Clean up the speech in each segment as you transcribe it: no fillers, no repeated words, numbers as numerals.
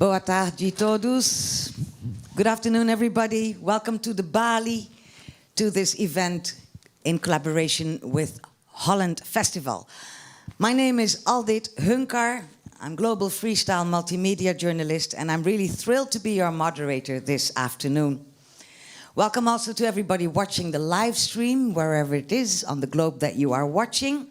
Boa tarde todos. Good afternoon, everybody. Welcome to the Balie, to this event in collaboration with Holland Festival. My name is Aldith Hunkar. I'm global freestyle multimedia journalist, and I'm really thrilled to be your moderator this afternoon. Welcome also to everybody watching the live stream, wherever it is on the globe that you are watching.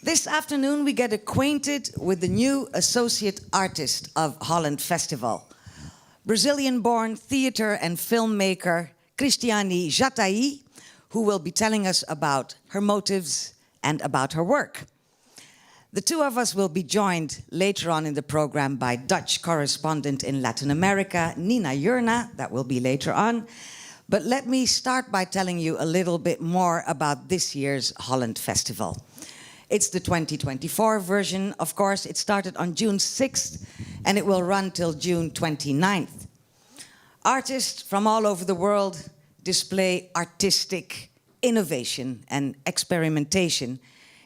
This afternoon, we get acquainted with the new associate artist of Holland Festival. Brazilian-born theater and filmmaker Christiane Jatahy, who will be telling us about her motives and about her work. The two of us will be joined later on in the program by Dutch correspondent in Latin America, Nina Jurna, that will be later on. But let me start by telling you a little bit more about this year's Holland Festival. It's the 2024 version, of course. It started on June 6th, and it will run till June 29th. Artists from all over the world display artistic innovation and experimentation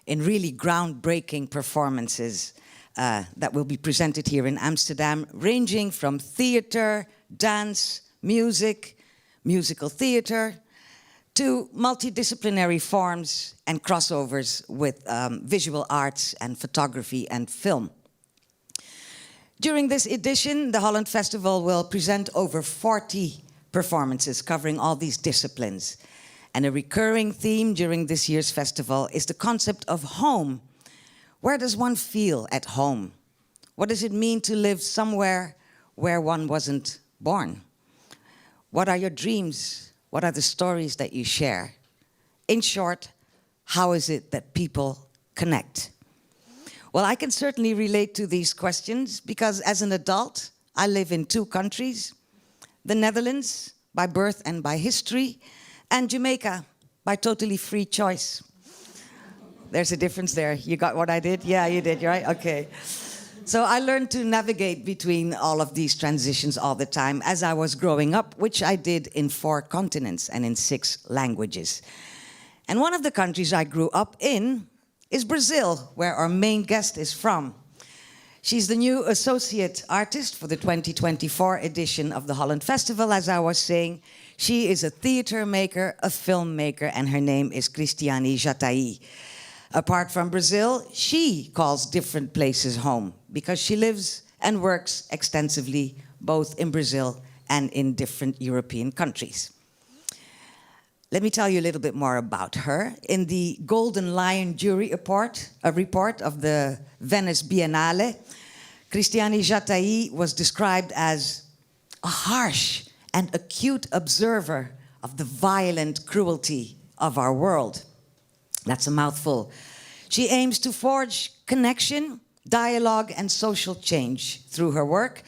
in really groundbreaking performances that will be presented here in Amsterdam, ranging from theater, dance, music, musical theater, to multidisciplinary forms and crossovers with visual arts and photography and film. During this edition, the Holland Festival will present over 40 performances covering all these disciplines. And a recurring theme during this year's festival is the concept of home. Where does one feel at home? What does it mean to live somewhere where one wasn't born? What are your dreams? What are the stories that you share? In short, how is it that people connect? Well, I can certainly relate to these questions because as an adult, I live in two countries, the Netherlands by birth and by history, and Jamaica by totally free choice. There's a difference there. You got what I did? Yeah, you did, you're right? Okay. So I learned to navigate between all of these transitions all the time as I was growing up, which I did in 4 continents and in 6 languages. And one of the countries I grew up in is Brazil, where our main guest is from. She's the new associate artist for the 2024 edition of the Holland Festival, as I was saying. She is a theater maker, a filmmaker, and her name is Christiane Jatahy. Apart from Brazil, she calls different places home because she lives and works extensively both in Brazil and in different European countries. Let me tell you a little bit more about her. In the Golden Lion jury report of the Venice Biennale, Christiane Jatahy was described as a harsh and acute observer of the violent cruelty of our world. That's a mouthful. She aims to forge connection, dialogue, and social change through her work.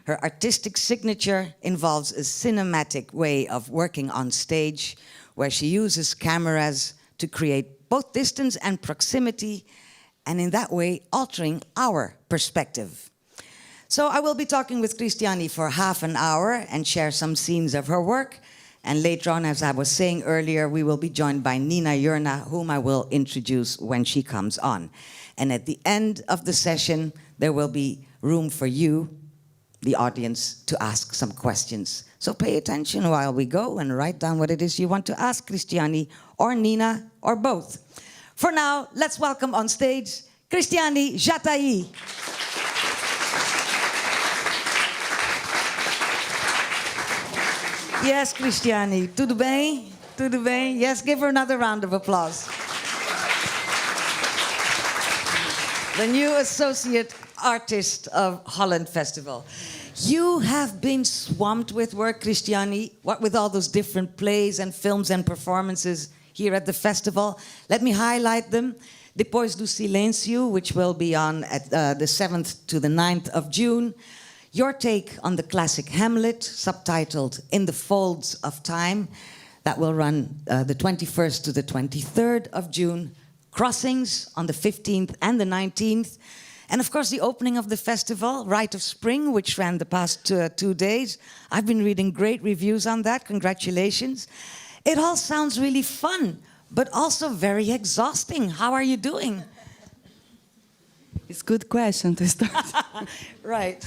Her artistic signature involves a cinematic way of working on stage, where she uses cameras to create both distance and proximity, and in that way altering our perspective. So I will be talking with Christiane for half an hour and share some scenes of her work. And later on, as I was saying earlier, we will be joined by Nina Jurna, whom I will introduce when she comes on. And at the end of the session, there will be room for you, the audience, to ask some questions. So pay attention while we go and write down what it is you want to ask Christiane or Nina or both. For now, let's welcome on stage Christiane Jatahy. Yes, Christiane. Tudo bem? Tudo bem? Yes, give her another round of applause. The new associate artist of Holland Festival. You have been swamped with work, Christiane. What with all those different plays and films and performances here at the festival. Let me highlight them. Depois do Silêncio, which will be on at the 7th to the 9th of June. Your take on the classic Hamlet, subtitled In the Folds of Time, that will run the 21st to the 23rd of June. Crossings on the 15th and the 19th. And of course, the opening of the festival, Rite of Spring, which ran the past 2 days. I've been reading great reviews on that. Congratulations. It all sounds really fun, but also very exhausting. How are you doing? It's a good question to start. Right.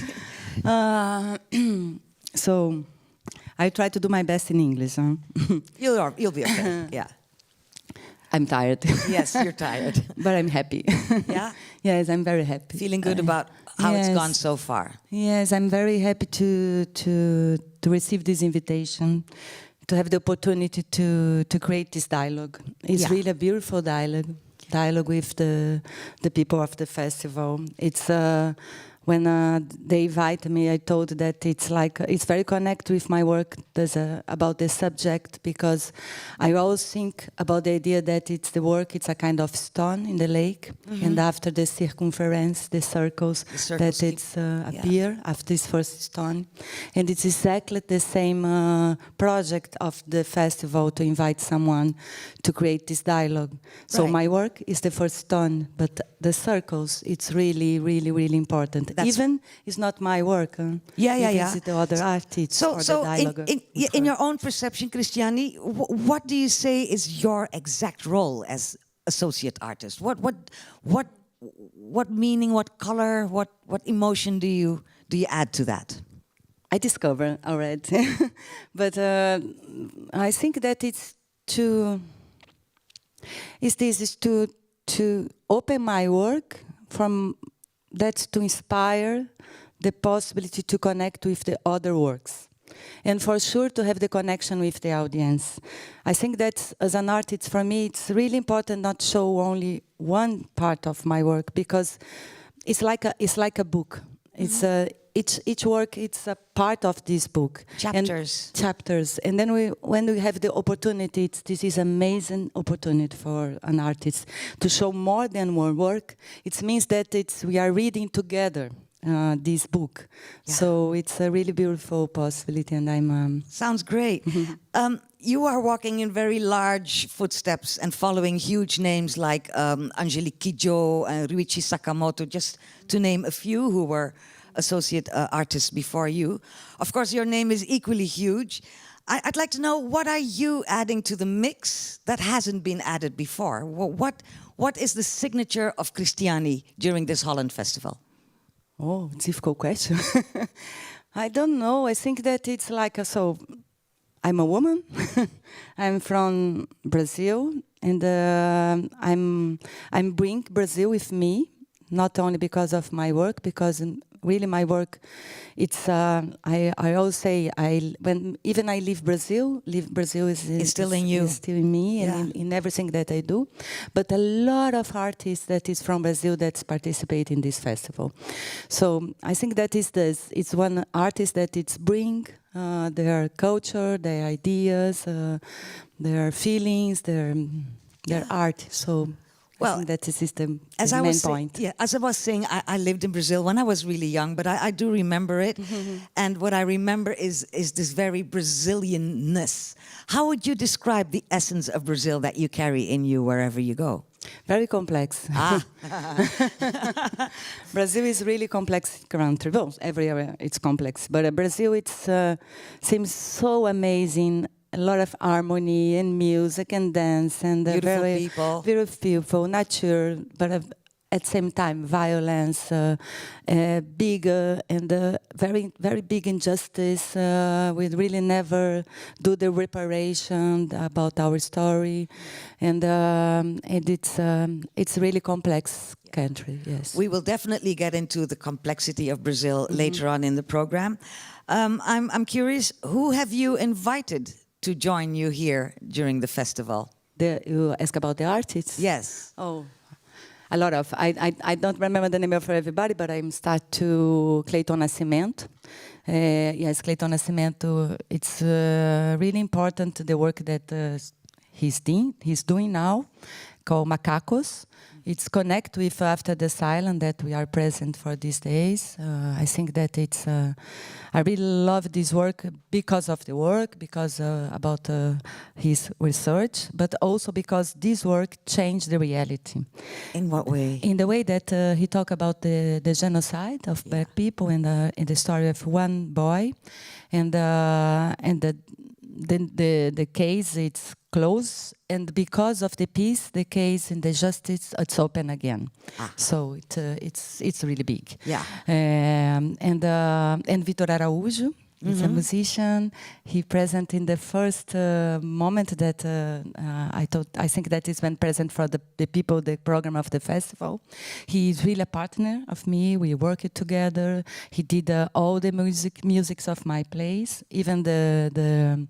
So I try to do my best in English. Huh? You'll be okay. Yeah. I'm tired. Yes, you're tired. But I'm happy. Yeah? Yes, I'm very happy. Feeling good about how it's gone so far. Yes, I'm very happy to receive this invitation, to have the opportunity to create this dialogue. It's really a beautiful dialogue with the people of the festival. It's when they invited me, I told that it's very connected with my work about the subject, because I always think about the idea that it's a kind of stone in the lake, and after the circumference, the circles that it's appear after this first stone, and it's exactly the same project of the festival, to invite someone to create this dialogue. So my work is the first stone, but the circles, it's really, really, really important. Even it's not my work. It's the other artists. So in your own perception, Christiane, what do you say is your exact role as associate artist? What meaning, what color, what emotion do you add to that? I discovered already, but I think that it's to open my work from that's to inspire the possibility to connect with the other works, and for sure to have the connection with the audience. I think that as an artist, for me, it's really important not to show only one part of my work, because it's like a book. It's each work, it's a part of this book. Chapters. And then when we have the opportunity, this is amazing opportunity for an artist to show more than one work. It means that we are reading together this book. Yeah. So it's a really beautiful possibility, and I'm... Sounds great. You are walking in very large footsteps and following huge names like Angelique Kidjo and Ryuichi Sakamoto, just to name a few who were associate artists before you. Of course, your name is equally huge. I'd like to know, what are you adding to the mix that hasn't been added before? What is the signature of Christiane during this Holland Festival? Oh, difficult question. I don't know. I think that it's like I'm a woman. I'm from Brazil, and I'm bring Brazil with me, not only because of my work, because really my work, it's I always say when I leave Brazil is still in you, is still in me, and in everything that I do. But a lot of artists that is from Brazil that participate in this festival. So I think that it's one artist that it's bring their culture, their ideas, their feelings, their art. So I think that is the main point. As I was saying, I lived in Brazil when I was really young, but I do remember it. And what I remember is this very Brazilianness. How would you describe the essence of Brazil that you carry in you wherever you go? Very complex. Brazil is really complex country. Well, everywhere it's complex, but Brazil seems so amazing. A lot of harmony and music and dance and beautiful people, nature, but at the same time violence, big and very, very big injustice. We really never do the reparation about our story, and it's really complex country. Yes, we will definitely get into the complexity of Brazil later on in the program. I'm curious, who have you invited to join you here during the festival? You ask about the artists? Yes. Oh, a lot of. I don't remember the name of everybody, but I'm start to Cleiton Nascimento. Yes, Cleiton Nascimento. It's really important, the work that he's doing now, called Macacos. It's connect with After the Silence that we are present for these days. I think that it's. I really love this work because of the work, because about his research, but also because this work changed the reality. In what way? In the way that he talked about the genocide of Black people, and in the story of one boy, and the case it's closed, and because of the peace, the case in the justice it's open again. So it's really big. Yeah. And Vitor Araújo. He's a musician. He present in the first moment that I think that is when present for the people, the program of the festival. He is really a partner of me. We worked together. He did all the musics of my plays, even the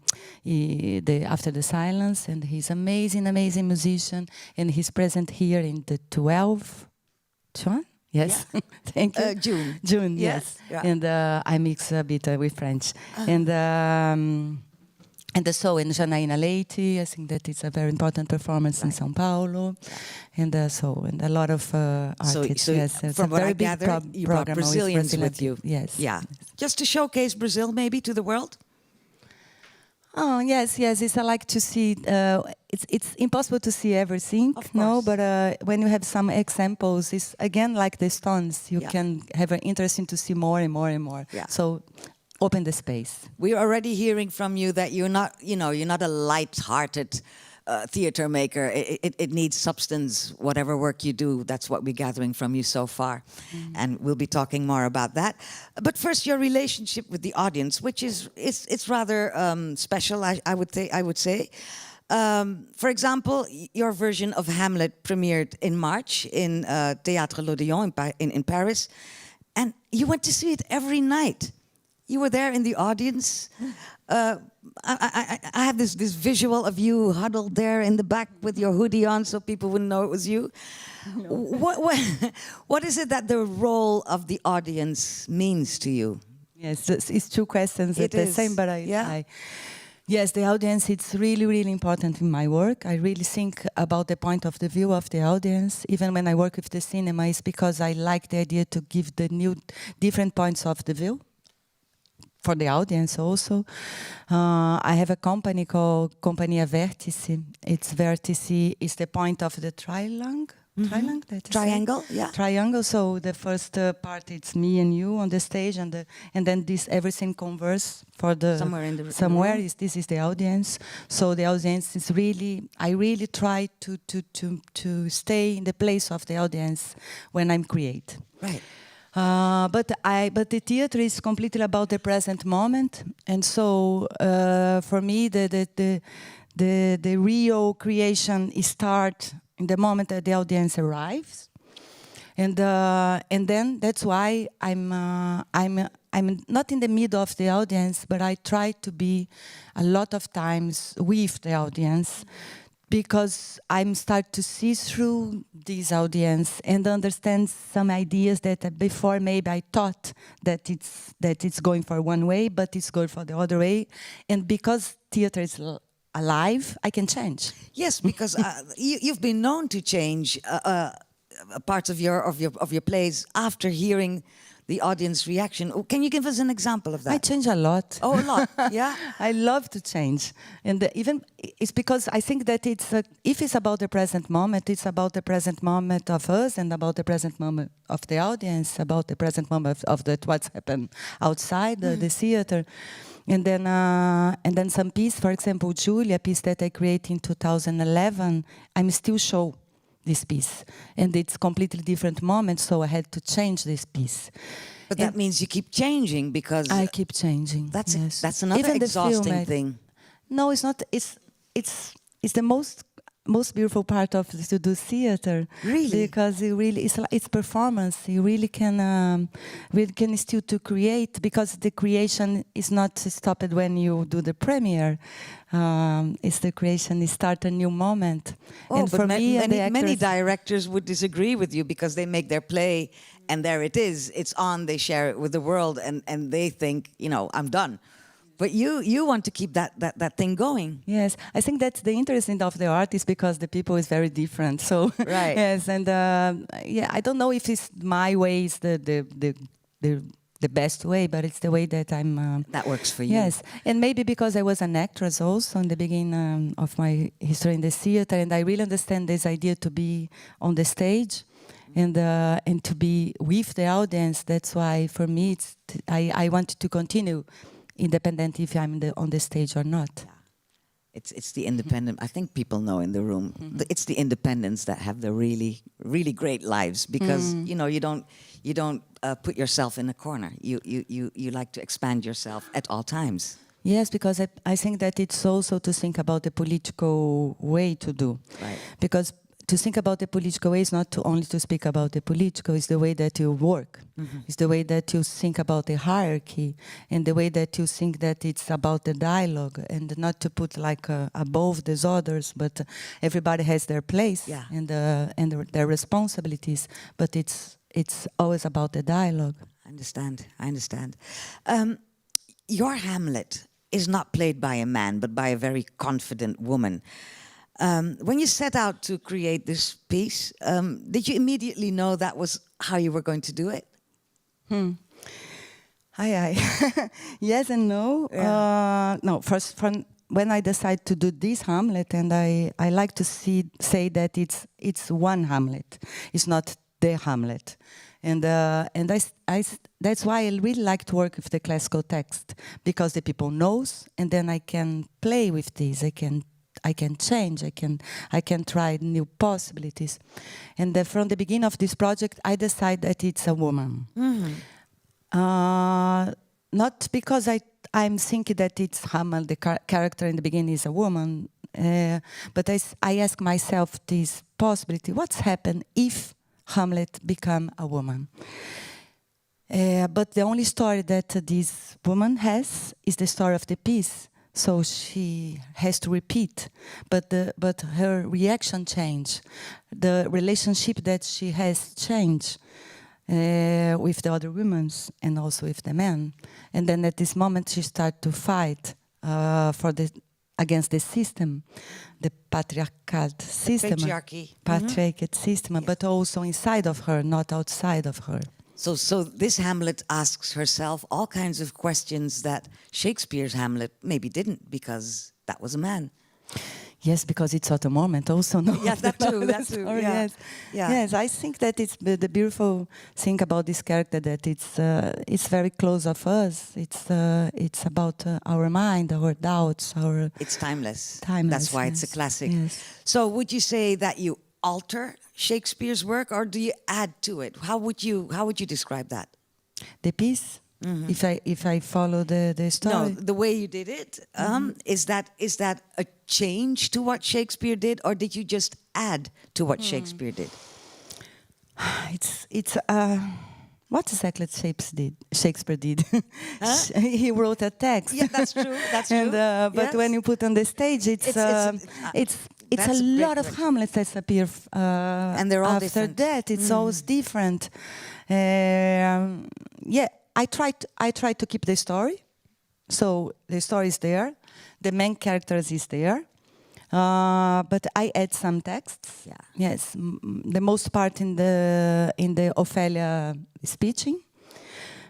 After the Silence. And he's amazing musician. And he's present here in the 12th. John? Yes, yeah. Thank you. June, yes. Yeah. And I mix a bit with French. And so in Janaína Leite, I think that it's a very important performance in São Paulo. Yeah. And and a lot of artists. So yes, it's from a what very I big gather, you brought program Brazilians with you. Yes. Yeah. Just to showcase Brazil maybe to the world? Oh yes. I like to see. It's impossible to see everything, no. But when you have some examples, it's again like the Stones. You can have an interest in to see more and more and more. Yeah. So open the space. We're already hearing from you that you're not, you're not a light-hearted theater maker. It needs substance. Whatever work you do, that's what we're gathering from you so far, and we'll be talking more about that. But first, your relationship with the audience, which it's rather special. I would say. For example, your version of Hamlet premiered in March in Théâtre l'Odéon in Paris, and you went to see it every night. You were there in the audience. I have this visual of you huddled there in the back with your hoodie on, so people wouldn't know it was you. No. What is it that the role of the audience means to you? Yes, it's two questions at the same, but yes, the audience, it's really, really important in my work. I really think about the point of the view of the audience. Even when I work with the cinema, it's because I like the idea to give the different points of the view for the audience also. I have a company called Companhia Vértice. It's Vértice is the point of the triangle. Triangle, yeah. Triangle. So the first part, it's me and you on the stage, and then this everything converse for the somewhere this is the audience. So the audience is really, I really try to stay in the place of the audience when I'm create. Right. But the theater is completely about the present moment, and so for me the real creation starts in the moment that the audience arrives, and then that's why I'm not in the middle of the audience, but I try to be a lot of times with the audience, because I'm start to see through this audience and understand some ideas that before maybe I thought that it's going for one way, but it's going for the other way, and because theater is alive, I can change. Yes, because you've been known to change parts of your plays after hearing the audience reaction. Can you give us an example of that? I change a lot. Oh, a lot, yeah? I love to change. And even it's because I think that if it's about the present moment, it's about the present moment of us and about the present moment of the audience, about the present moment of what's happened outside the theater. And then some piece, for example, Julia, a piece that I created in 2011, I'm still show this piece, and it's completely different moment, so I had to change this piece. But that means you keep changing, because I keep changing. That's another even exhausting thing. No, it's not. It's the most beautiful part of to do theater. Really, because it's performance. You really can still to create, because the creation is not stopped when you do the premiere. It's the creation. It start a new moment. Oh, and but for me, many directors would disagree with you, because they make their play and there it is. It's on. They share it with the world, and they think, I'm done. But you want to keep that thing going. Yes, I think that's the interesting of the art, is because the people is very different. So right. Yes, and I don't know if it's my way is the best way, but it's the way that I'm. That works for you. Yes, and maybe because I was an actress also in the beginning of my history in the theater, and I really understand this idea to be on the stage, and to be with the audience. That's why for me I want to continue, independent if I'm on the stage or not. It's the independent. I think people know in the room. It's the independents that have the really great lives because you don't put yourself in a corner. You like to expand yourself at all times. Yes, because I think that it's also to think about the political way to do. Right. Because to think about the political way is not only to speak about the political, it's the way that you work. It's the way that you think about the hierarchy and the way that you think that it's about the dialogue and not to put like above these others, but everybody has their place and their responsibilities, but it's always about the dialogue. I understand. Your Hamlet is not played by a man, but by a very confident woman. When you set out to create this piece, did you immediately know that was how you were going to do it? Hi. Yes and no. Yeah. No, first, when I decide to do this Hamlet, and I like to say that it's one Hamlet. It's not the Hamlet. And that's why I really like to work with the classical text, because the people knows, and then I can play with this. I can change. I can try new possibilities. And from the beginning of this project, I decided that it's a woman. Not because I'm thinking that it's Hamlet, the character in the beginning is a woman, but I ask myself this possibility: what's happened if Hamlet become a woman? But the only story that this woman has is the story of the piece. So she has to repeat, but her reaction changed. The relationship that she has changed with the other women and also with the men. And then at this moment she started to fight against the system, the patriarchal system, patriarchate system, yes. But also inside of her, not outside of her. So this Hamlet asks herself all kinds of questions that Shakespeare's Hamlet maybe didn't, because that was a man. Yes, because it's at the moment also. No? Yes, that too. Yeah. Yes, I think that it's the beautiful thing about this character, that it's very close of us. It's about our mind, our doubts, our. It's timeless. Timeless. That's why yes. it's a classic. Yes. So would you say that you alter Shakespeare's work, or do you add to it? How would you describe that? The piece. Mm-hmm. If I follow the story. No, the way you did it, is that a change to what Shakespeare did, or did you just add to what Shakespeare did? It's what exactly Shakespeare did? Huh? He wrote a text. Yeah, that's true. That's true. And, but when you put on the stage, it's a lot of Hamlets that appear. And they're all after different. That, it's always different. I try to keep the story. So the story is there. The main characters is there. But I add some texts. Yeah. Yes, the most part in the Ophelia speeching,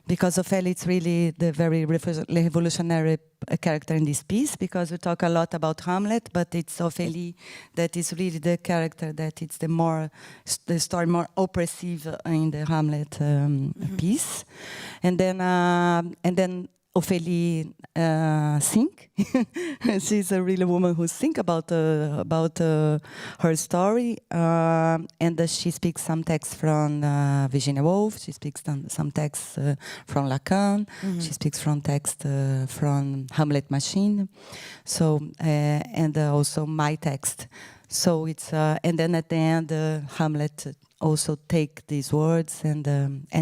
because Ophelia is really the very revolutionary character in this piece, because we talk a lot about Hamlet, but it's Ophelia that is really the character that it's the story more oppressive in the Hamlet piece, and then Ophelia sing. She's a real woman who think about her story, and she speaks some texts from Virginia Woolf. She speaks some texts from Lacan. She speaks from text from Hamlet Machine. So and also my text. So it's and then at the end Hamlet also take these words and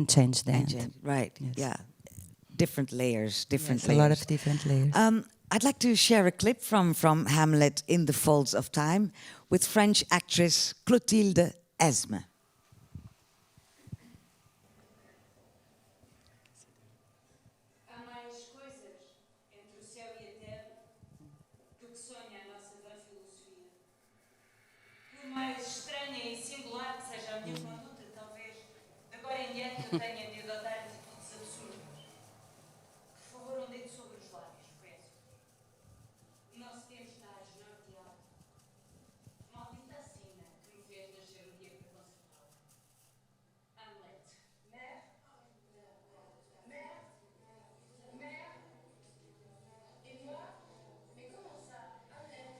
change them. Right. Yes. Yeah. Different layers, layers. A lot of different layers. I'd like to share a clip from Hamlet in the Folds of Time with French actress Clotilde Esme. Há mais coisas entre o céu e a terra do que sonha a nossa vã filosofia. Por mais estranha e singular que seja a minha conduta, talvez de agora em diante eu tenha de adotar atitudes absurdas. Por favor, um dedo sobre os lábios, peço. O nosso tempo está desnorteado. Maldita a sina que me fez nascer o dia para consertá-lo. Hamlet. Mère. Mère. Mère. Et moi? Mais comment ça, Hamlet?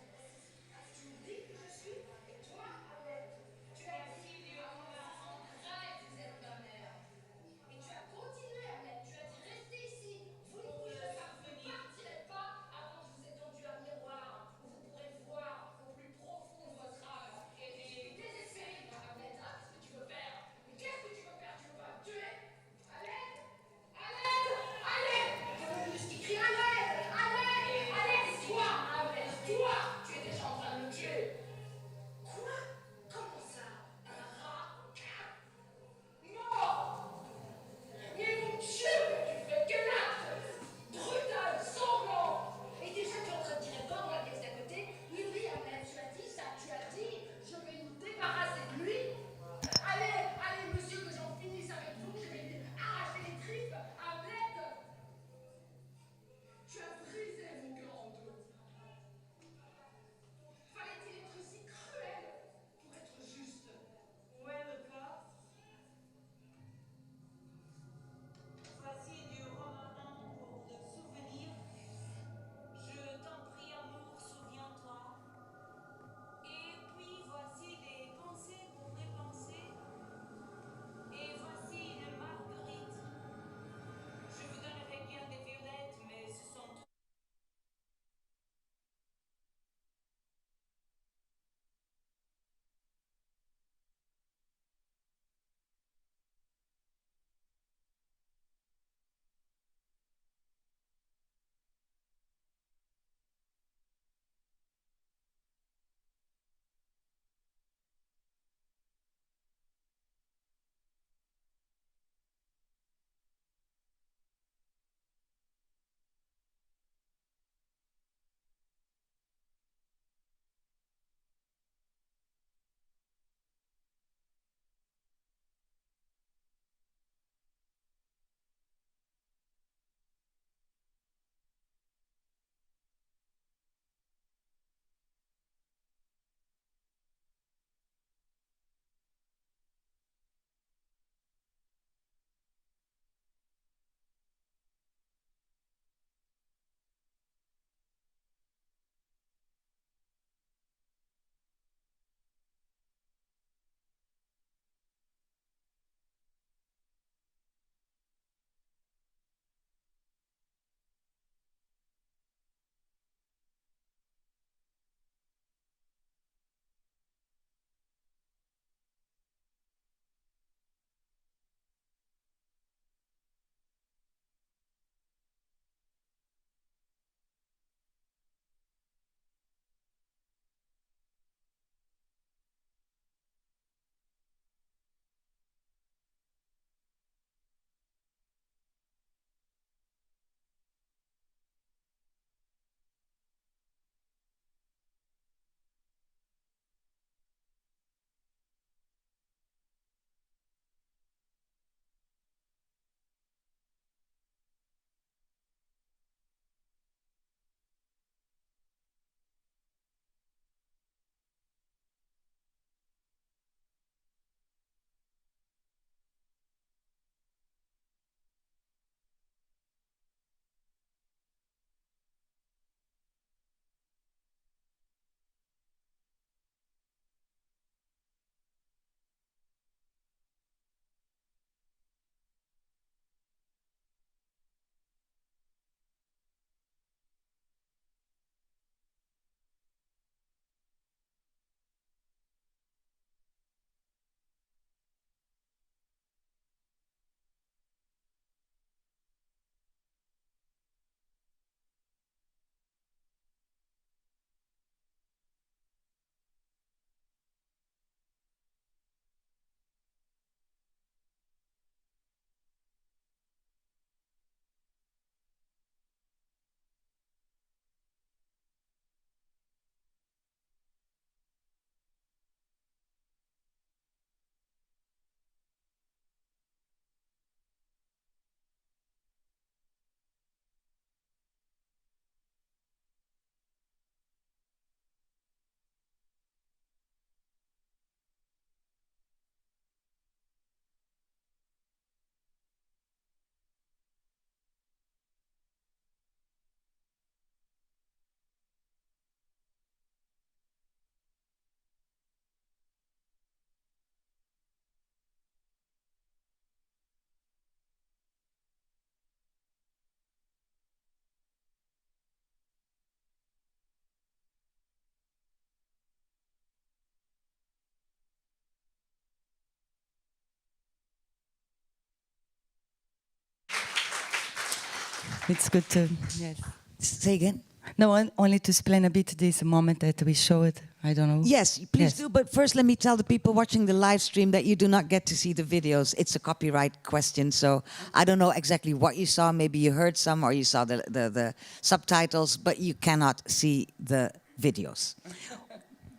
it's good to, yes. Say again? No, only to explain a bit this moment that we showed. I don't know. Yes, please Yes. do. But first, let me tell the people watching the live stream that you do not get to see the videos. It's a copyright question, so I don't know exactly what you saw. Maybe you heard some or you saw the subtitles, but you cannot see the videos.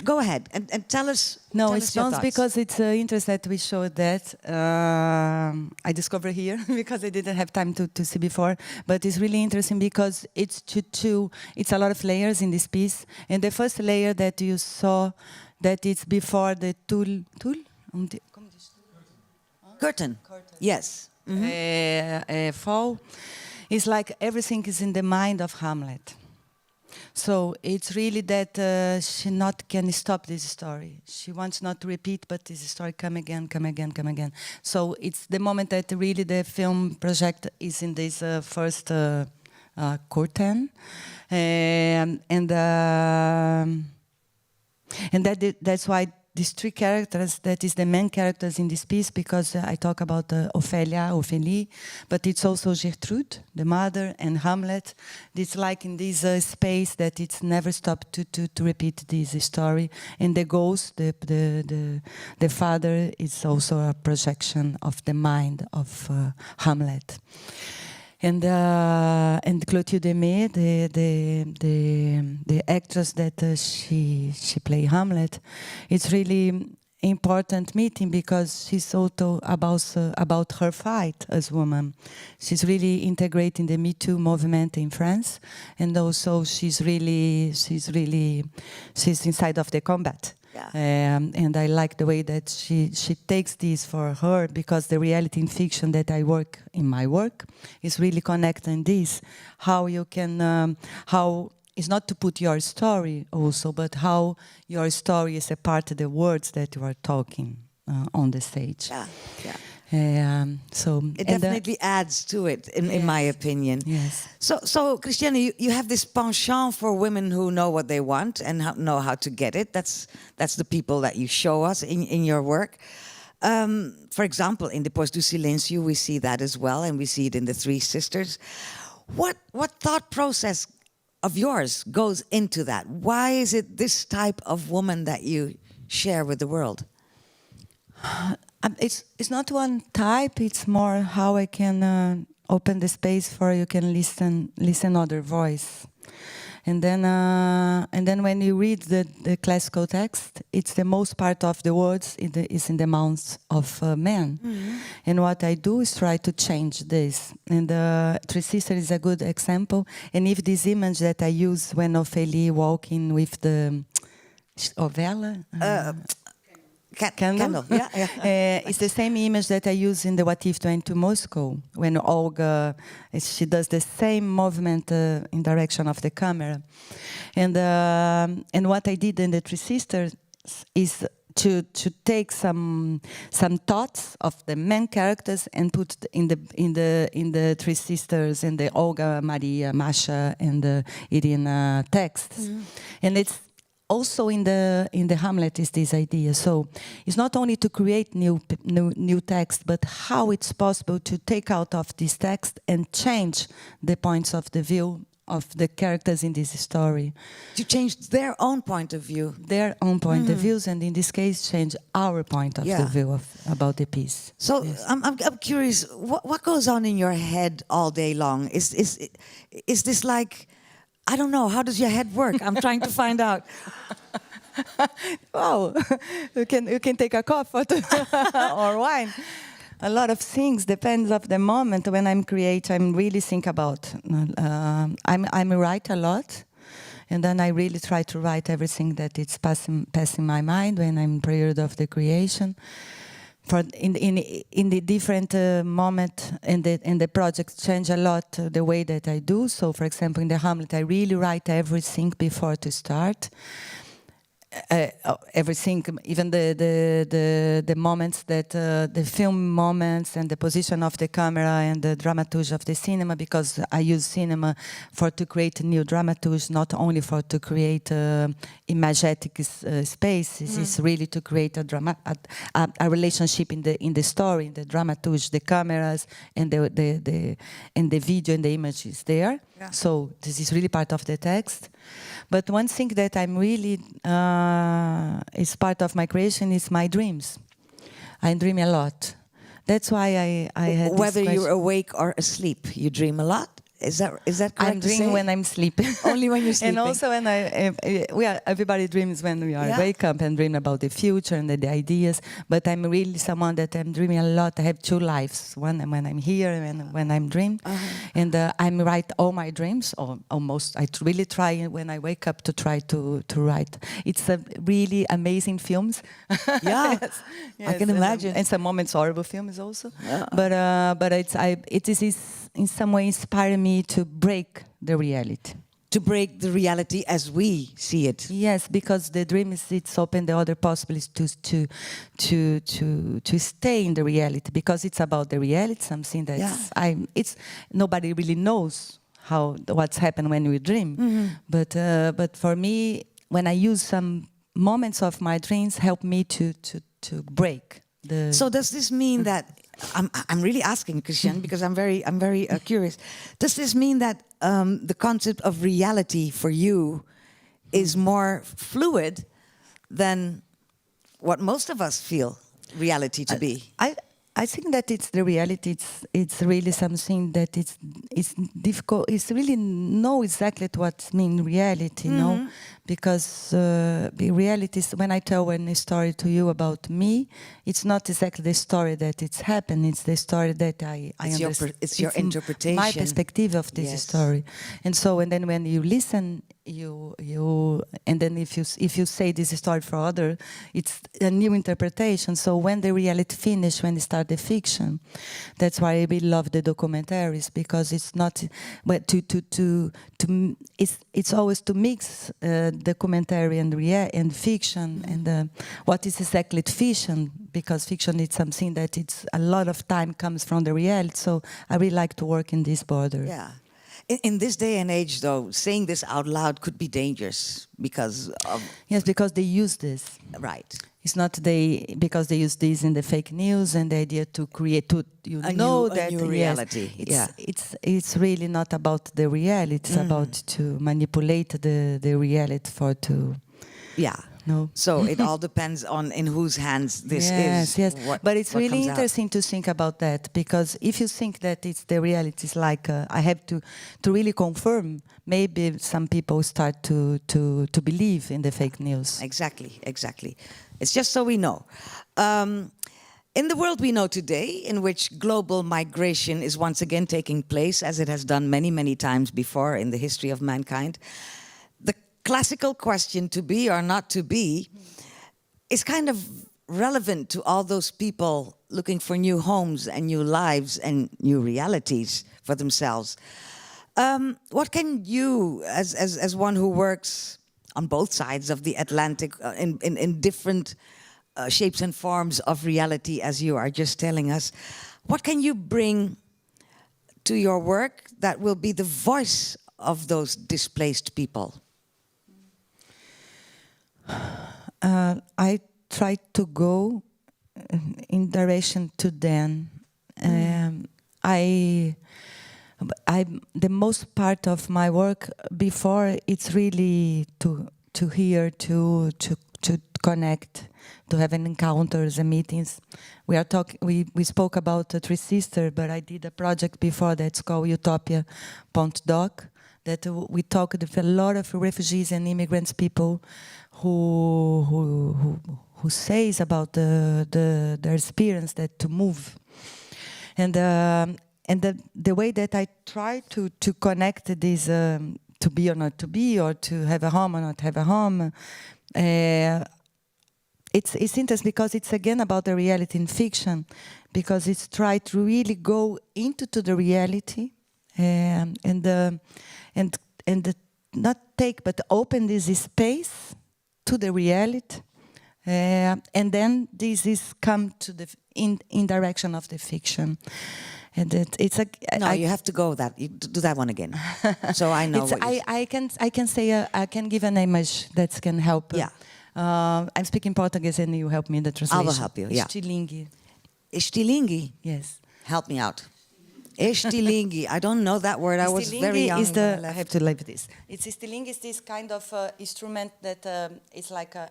Go ahead and tell us. No, tell it's us your just thoughts. because it's interesting that we showed that. I discovered here because I didn't have time to see before. But it's really interesting because it's it's a lot of layers in this piece. And the first layer that you saw, that it's before the Curtain. Yes. fall, is like everything is in the mind of Hamlet. So it's really that she not can stop this story. She wants not to repeat, but this story come again, come again, come again. So it's the moment that really the film project is in this first curtain, and that's why these three characters, that is the main characters in this piece, because I talk about Ophélie, but it's also Gertrude, the mother, and Hamlet. It's like in this space that it's never stopped to repeat this story. And the ghost, the father, is also a projection of the mind of Hamlet. And Clotilde Aimé, the actress that she play Hamlet, it's really important meeting because she's also about her fight as woman. She's really integrating the Me Too movement in France, and also she's inside of the combat. Yeah. And I like the way that she takes this for her, because the reality in fiction that I work in my work is really connecting this. How you can, how it's not to put your story also, but how your story is a part of the words that you are talking on the stage. Yeah, yeah. So it definitely adds to it, in my opinion. Yes. So Christiane, you have this penchant for women who know what they want and know how to get it. That's the people that you show us in your work. For example, in the Depois do Silêncio, we see that as well, and we see it in the Three Sisters. What thought process of yours goes into that? Why is it this type of woman that you share with the world? It's not one type. It's more how I can open the space for you can listen other voice, and then when you read the classical text, it's the most part of the words is in the mouths of men. Mm-hmm. And what I do is try to change this. And Three Sisters is a good example. And if this image that I use when Ophélie walking with the vela. Candle. Yeah. It's the same image that I use in the What If Went to Moscow, when Olga, she does the same movement in direction of the camera. And what I did in the Three Sisters is to take some thoughts of the main characters and put in the Three Sisters, in the Olga, Maria, Masha, and the Irina texts. Mm. And it's also in the Hamlet is this idea. So it's not only to create new text, but how it's possible to take out of this text and change the points of the view of the characters in this story. To change their own point of view. Their own point of views, and in this case, change our point of the view about the piece. So yes. I'm curious, what goes on in your head all day long? Is this like, I don't know, how does your head work? I'm trying to find out. Wow, you can take a coffee or wine. A lot of things depends of the moment. When I'm creating, I'm really think about. I write a lot, and then I really try to write everything that it's passing my mind when I'm in period of the creation. For in the different moment and the project change a lot the way that I do. So, for example, in the Hamlet, I really write everything before to start. everything, even the moments that the film moments and the position of the camera and the dramaturgy of the cinema, because I use cinema to create a new dramaturgy, not only to create imagetic spaces. It's really to create a relationship in the story, in the dramaturgy, the cameras and the video and the images there. Yeah. So this is really part of the text. But one thing that I'm really is part of my creation is my dreams. I dream a lot. That's why I had whether you're awake or asleep, you dream a lot. Is that correct? I'm dreaming when I'm sleeping. Only when you're sleeping. And also when everybody dreams when we are wake up and dream about the future and the ideas. But I'm really someone that I'm dreaming a lot. I have two lives: one when I'm here and when I'm dreaming. And I'm write all my dreams, or almost. I really try when I wake up to try to write. It's a really amazing films. Yeah, yes. I can imagine. And some moments horrible films also. Yeah. But it is in some way inspiring me to break the reality. To break the reality as we see it. Yes, because the dream it's open the other possibilities to stay in the reality, because it's about the reality, something that's it's nobody really knows what's happened when we dream. Mm-hmm. But for me, when I use some moments of my dreams, help me to break the. So does this mean that? I'm really asking, Christiane, because I'm very curious. Does this mean that the concept of reality for you is more fluid than what most of us feel reality to be? I think that it's the reality. It's really something that it's difficult. It's really know exactly what means reality, no? Because the reality is, when I tell a story to you about me, it's not exactly the story that it's happened. It's the story that I understand. It's your interpretation, my perspective of this story. And so, and then when you listen, and then if you say this story for other, it's a new interpretation. So when the reality finish, when they start the fiction, that's why I really love the documentaries, because it's not, but it's always to mix documentary and fiction, and what is exactly fiction, because fiction is something that it's a lot of time comes from the reality. So I really like to work in this border. Yeah. In this day and age, though, saying this out loud could be dangerous because of... Yes, because they use this. Right. It's not because they use this in the fake news and the idea to create, a new reality. It's really not about the reality. It's about to manipulate the reality Yeah. No. So it all depends on in whose hands this is. Yes, but it's really interesting to think about that, because if you think that it's the reality, it's like I have to really confirm. Maybe some people start to believe in the fake news. Exactly. It's just so we know. In the world we know today, in which global migration is once again taking place, as it has done many, many times before in the history of mankind, the classical question, to be or not to be, is kind of relevant to all those people looking for new homes and new lives and new realities for themselves. What can you, as one who works on both sides of the Atlantic, in different shapes and forms of reality, as you are just telling us, what can you bring to your work that will be the voice of those displaced people? I try to go in direction to them. The most part of my work before, it's really to hear, to connect, to have encounters and meetings. We spoke about Three Sisters, but I did a project before that's called Utopia Pont Doc, that we talked with a lot of refugees and immigrants people who says about their experience that to move, and the way that I try to connect this to be or not to be, or to have a home or not have a home. It's interesting because it's again about the reality in fiction, because it's try to really go into the reality and not take but open this space to the reality, and then this is come to the in direction of the fiction, and it's a. No, you have to go that. You do that one again, so I know. I can say I can give an image that can help. Yeah. I'm speaking Portuguese, and you help me in the translation. I will help you. Yeah. Estilingue. Estilingue. Yes. Help me out. Estilingue. I don't know that word. I was very young. Is the, I have to leave this. Estilingue is this kind of instrument that is like a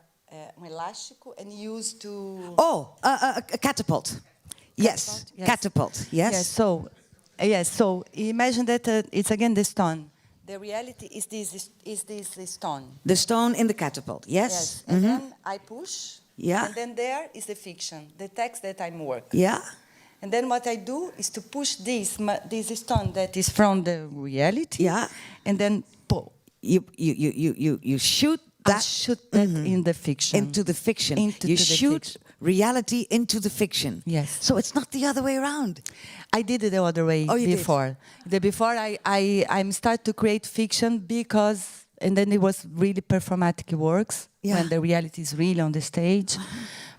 elástico and used to. Oh, a catapult. Yes. Yes. Catapult. Yes. Yes. So imagine that it's again the stone. The reality is this stone. The stone in the catapult. Yes. Yes. And then I push. Yeah. And then there is the fiction, the text that I'm working. Yeah. And then what I do is to push this stone that is from the reality. Yeah. And then you shoot that. I shoot that in the fiction. Into the fiction. You shoot reality into the fiction. Yes. So it's not the other way around. I did it the other way before. Before I start to create fiction because, and then it was really performatic works when the reality is really on the stage.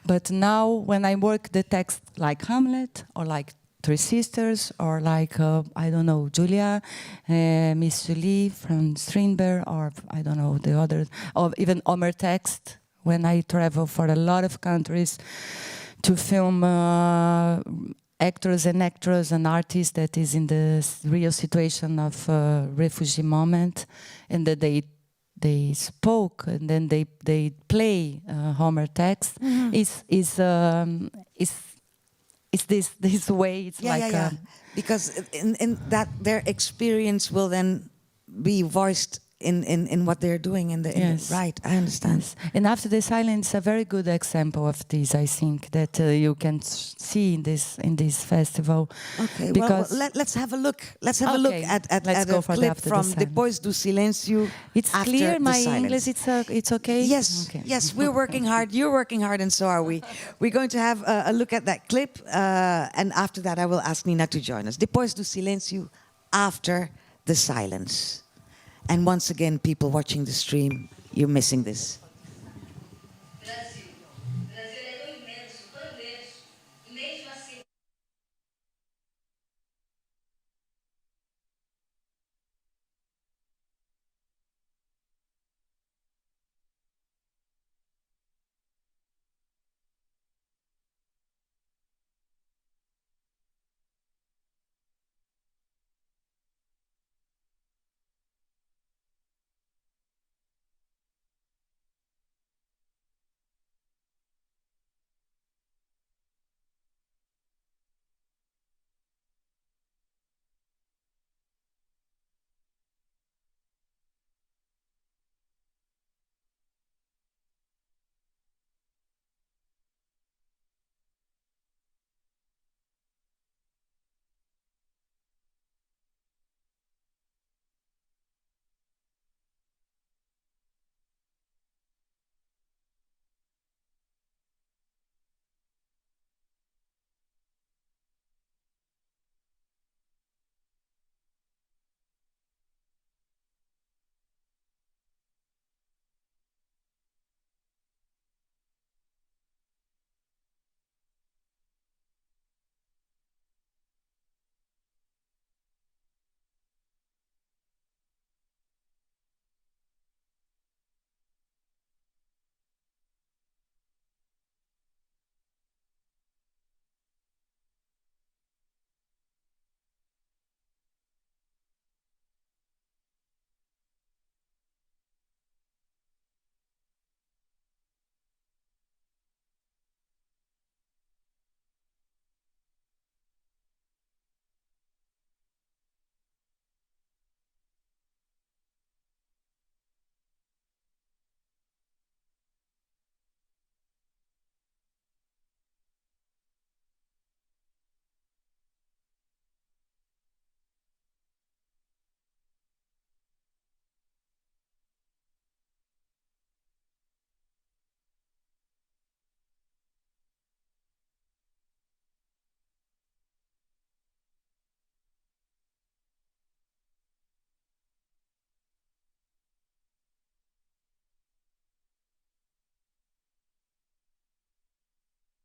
But now when I work the text like Hamlet or like Three Sisters or like, I don't know, Julia, Miss Julie from Strindberg, or I don't know, the other, or even Homer text, when I travel for a lot of countries to film actors and actresses and artists that is in the real situation of refugee moment, and that they spoke and then they play Homer text. It's this way. It's because in that their experience will then be voiced in what they're doing in the right. I understand. Yes. And After the Silence, a very good example of this, I think, that you can see in this festival. Okay, because let's have a look. Let's have a look at a clip from Depois do Silêncio. It's after clear. the My silence. English, it's okay. Yes, okay. Yes, we're working hard. You're working hard, and so are we. We're going to have a look at that clip, and after that, I will ask Nina to join us. Depois do Silêncio, after the silence. And once again, people watching the stream, you're missing this.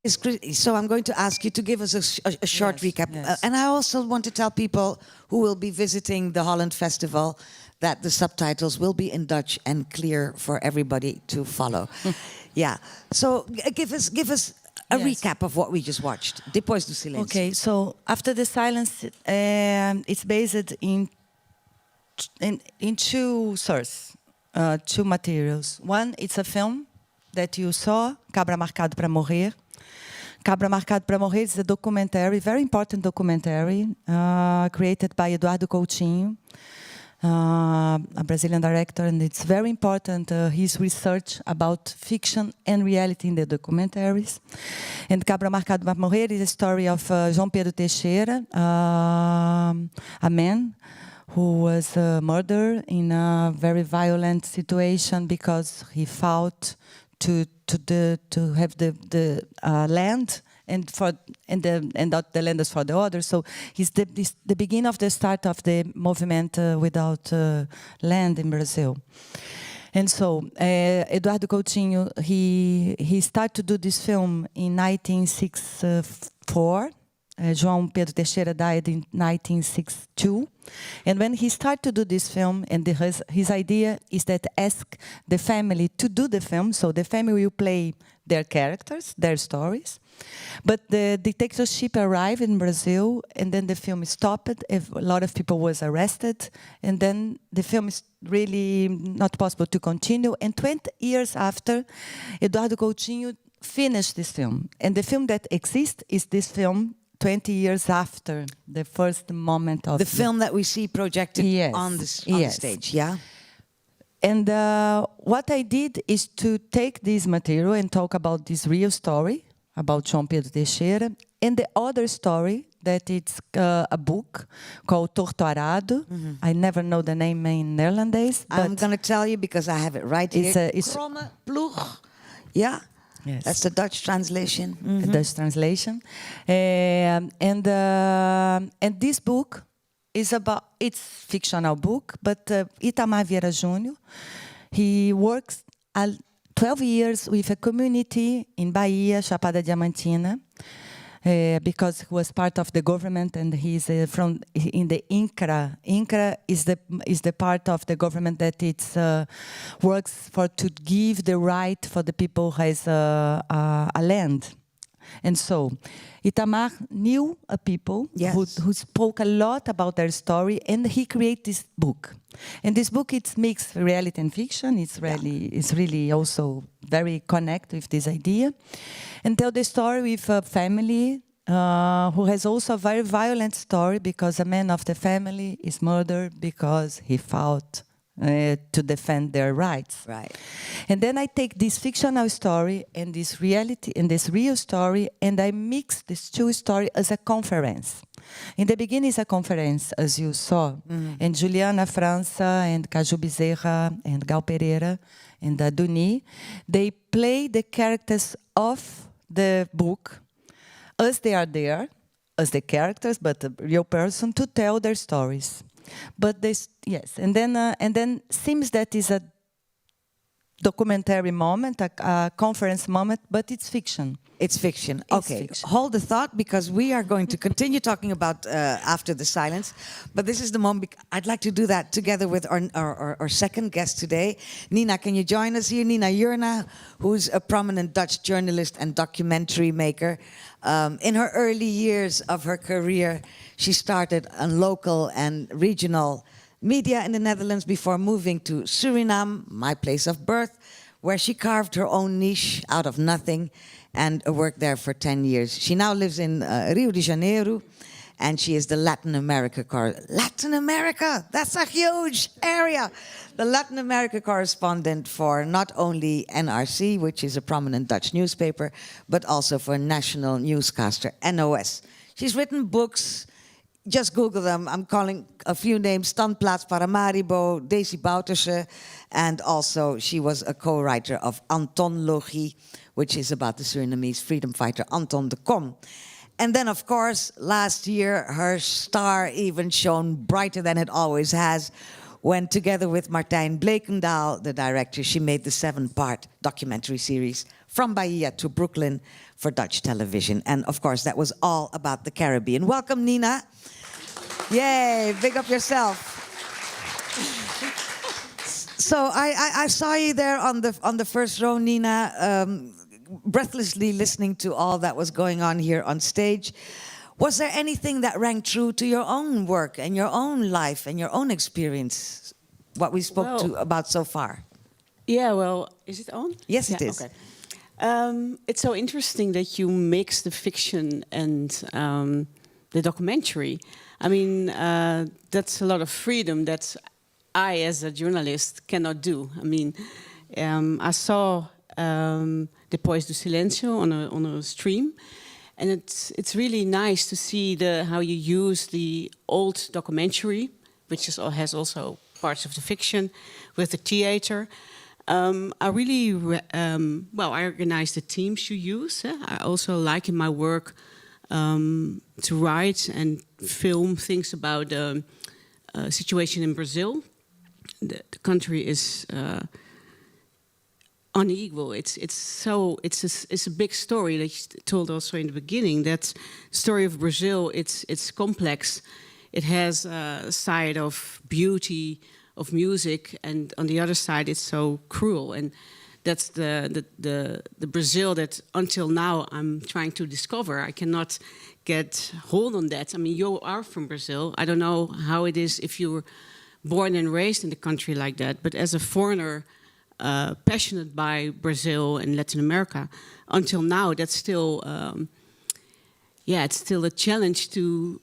So I'm going to ask you to give us a short Yes, recap. yes. And I also want to tell people who will be visiting the Holland Festival that the subtitles will be in Dutch and clear for everybody to follow. Yeah. So give us a Yes. recap of what we just watched. Depois do silêncio. Okay, so After the Silence, it's based in two sources, two materials. One, it's a film that you saw, Cabra Marcado para Morrer. Cabra Marcado para Morrer is a documentary, very important documentary, created by Eduardo Coutinho, a Brazilian director, and it's very important, his research about fiction and reality in the documentaries. And Cabra Marcado para Morrer is a story of João Pedro Teixeira, a man who was murdered in a very violent situation because he fought to have the land and not the land is for the others. So he's the beginning of the start of the movement without land in Brazil. And so Eduardo Coutinho, he started to do this film in 1964. João Pedro Teixeira died in 1962. And when he started to do this film, and his idea is that ask the family to do the film, so the family will play their characters, their stories. But the dictatorship arrived in Brazil, and then the film stopped. A lot of people was arrested, and then the film is really not possible to continue. And 20 years after, Eduardo Coutinho finished this film. And the film that exists is this film, 20 years after the first moment of the film that we see projected Yes, on the yes. stage, yeah? And what I did is to take this material and talk about this real story about João Pedro Teixeira, and the other story that it's a book called Torturado. I never know the name in Netherlands, but I'm going to tell you because I have it right here. It's Kromme ploeg. Yeah? Yes. That's the Dutch translation. a Dutch translation. And this book is it's fictional book, but Itamar Vieira Júnior, he works 12 years with a community in Bahia, Chapada Diamantina, because he was part of the government, and he's from in the INCRA. INCRA is the part of the government that it's works to give the right for the people who has a land. And so Itamar knew a people who spoke a lot about their story, and he created this book. And this book, it's mixed reality and fiction. It's really also very connected with this idea, and tell the story with a family who has also a very violent story, because a man of the family is murdered because he fought to defend their rights. Right. And then I take this fictional story and this reality and this real story, and I mix these two stories as a conference. In the beginning, it's a conference, as you saw. And Juliana França and Caju Bezerra and Gal Pereira and Duni, they play the characters of the book as they are there, as the characters, but a real person, to tell their stories. But this, yes, and then seems that is a documentary moment, a conference moment, but it's fiction. It's fiction. It's Okay, fiction. hold the thought, because we are going to continue talking about After the Silence. But this is the moment I'd like to do that together with our second guest today. Nina, can you join us here? Nina Jurna, who's a prominent Dutch journalist and documentary maker. In her early years of her career, she started on local and regional media in the Netherlands before moving to Suriname, my place of birth, where she carved her own niche out of nothing and worked there for 10 years. She now lives in Rio de Janeiro, and she is the Latin America Latin America, that's a huge area. The Latin America correspondent for not only NRC, which is a prominent Dutch newspaper, but also for national newscaster NOS. She's written books. Just Google them. I'm calling a few names: Standplaats Paramaribo, Daisy Bouterse, and also she was a co-writer of Antonlogie, which is about the Surinamese freedom fighter Anton de Kom. And then, of course, last year, her star even shone brighter than it always has when together with Martijn Bleekendaal, the director, she made the 7-part documentary series From Bahia to Brooklyn for Dutch television. And of course, that was all about the Caribbean. Welcome, Nina. Yay, big up yourself. So I saw you there on the first row, Nina, breathlessly listening to all that was going on here on stage. Was there anything that rang true to your own work and your own life and your own experience, what we spoke about so far? Yeah, well, is it on? Yes, it is. Okay. It's so interesting that you mix the fiction and the documentary. I mean, that's a lot of freedom that I, as a journalist, cannot do. I mean, I saw Depois do Silêncio on a stream, and it's really nice to see how you use the old documentary, which has also parts of the fiction, with the theater. I really, I organize the teams you use. I also like in my work to write and film things about the situation in Brazil. The country is unequal. It's a big story that you told also in the beginning. That story of Brazil, it's complex. It has a side of beauty, of music, and on the other side it's so cruel. And that's the Brazil that until now I'm trying to discover. I cannot get hold on that. I mean, you are from Brazil. I don't know how it is if you were born and raised in the country like that, but as a foreigner, passionate by Brazil and Latin America, until now that's still, it's still a challenge to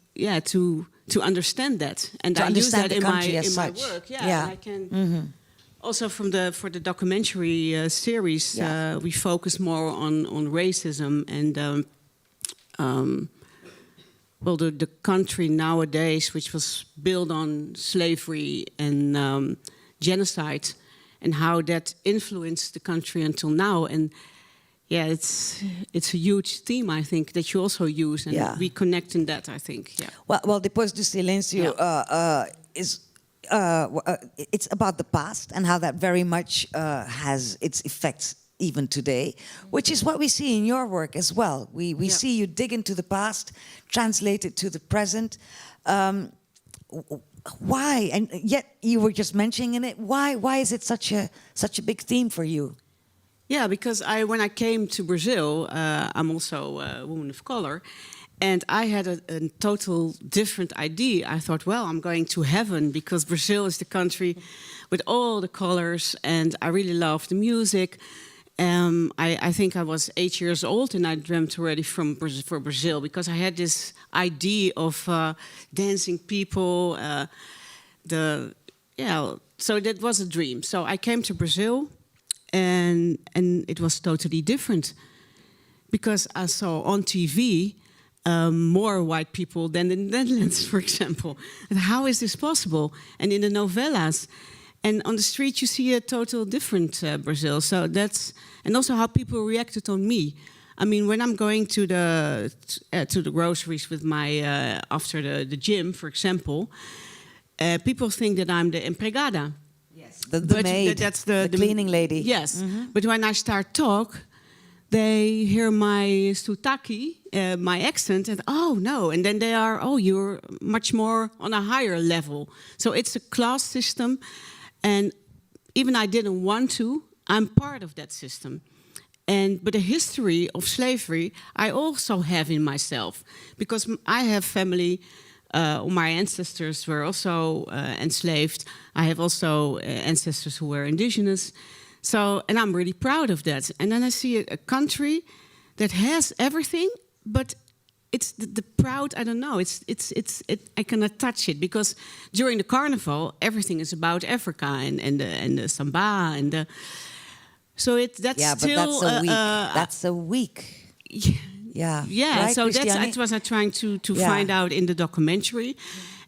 understand that, and I use that in my work. Yeah. And I can also for the documentary series, we focus more on racism and the country nowadays, which was built on slavery and genocide, and how that influenced the country until now. And it's a huge theme, I think, that you also use, and we connect in that, I think. Yeah. Well, Depois do Silêncio is it's about the past and how that very much has its effects even today, which is what we see in your work as well. We see you dig into the past, translate it to the present. Why? And yet you were just mentioning it. Why is it such a big theme for you? Yeah, because when I came to Brazil, I'm also a woman of color, and I had a total different idea. I thought, well, I'm going to heaven because Brazil is the country with all the colors, and I really love the music. I think I was 8 years old, and I dreamt already for Brazil, because I had this idea of dancing people. So that was a dream. So I came to Brazil, and it was totally different, because I saw on TV more white people than in the Netherlands, for example. And how is this possible? And in the novellas. And on the street, you see a total different Brazil. So and also how people reacted on me. I mean, when I'm going to the groceries with after the gym, for example, people think that I'm the empregada. Yes, the maid, that's the cleaning lady. Yes, but when I start talk, they hear my soutaki, my accent, and oh no, and then they are, oh, you're much more on a higher level. So it's a class system. And even I didn't want to, I'm part of that system. But the history of slavery, I also have in myself. Because I have family, my ancestors were also enslaved. I have also ancestors who were indigenous. And I'm really proud of that. And then I see a country that has everything, but it's the proud, I don't know, I cannot touch it, because during the carnival, everything is about Africa and the samba and the, so that's still... But that's a week. Yeah. Right, so Christiane? that was I trying to find out in the documentary.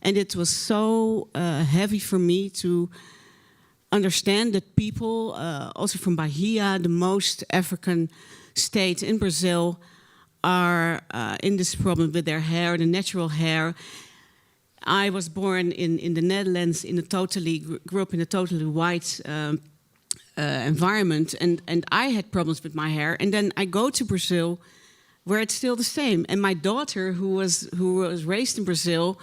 And it was so heavy for me to understand that people, also from Bahia, the most African state in Brazil, are in this problem with their hair, the natural hair. I was born in the Netherlands, grew up in a totally white environment, and I had problems with my hair. And then I go to Brazil, where it's still the same. And my daughter, who was raised in Brazil,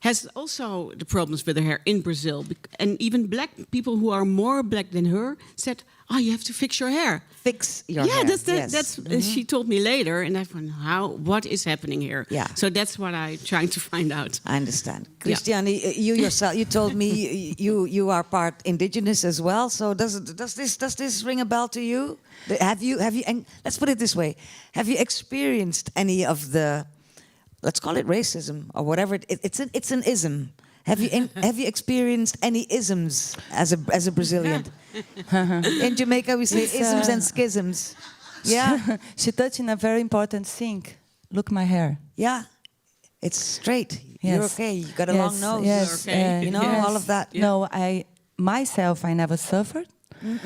has also the problems with her hair in Brazil. And even black people who are more black than her said, "Oh, you have to fix your hair." Fix your hair. That's she told me later, and I thought, what is happening here? Yeah. So that's what I'm trying to find out. I understand. Christiane, you yourself, you told me you are part indigenous as well. So does this ring a bell to you? Have you? And let's put it this way: have you experienced any of the, let's call it racism or whatever? It's an ism. Have you experienced any isms as a Brazilian? In Jamaica, we say isms and schisms. Yeah, she touched on a very important thing. Look, my hair. yeah, it's straight. Yes. You're okay. You got a long nose. Yes, You're okay. You know, all of that. Yeah. No, I never suffered. You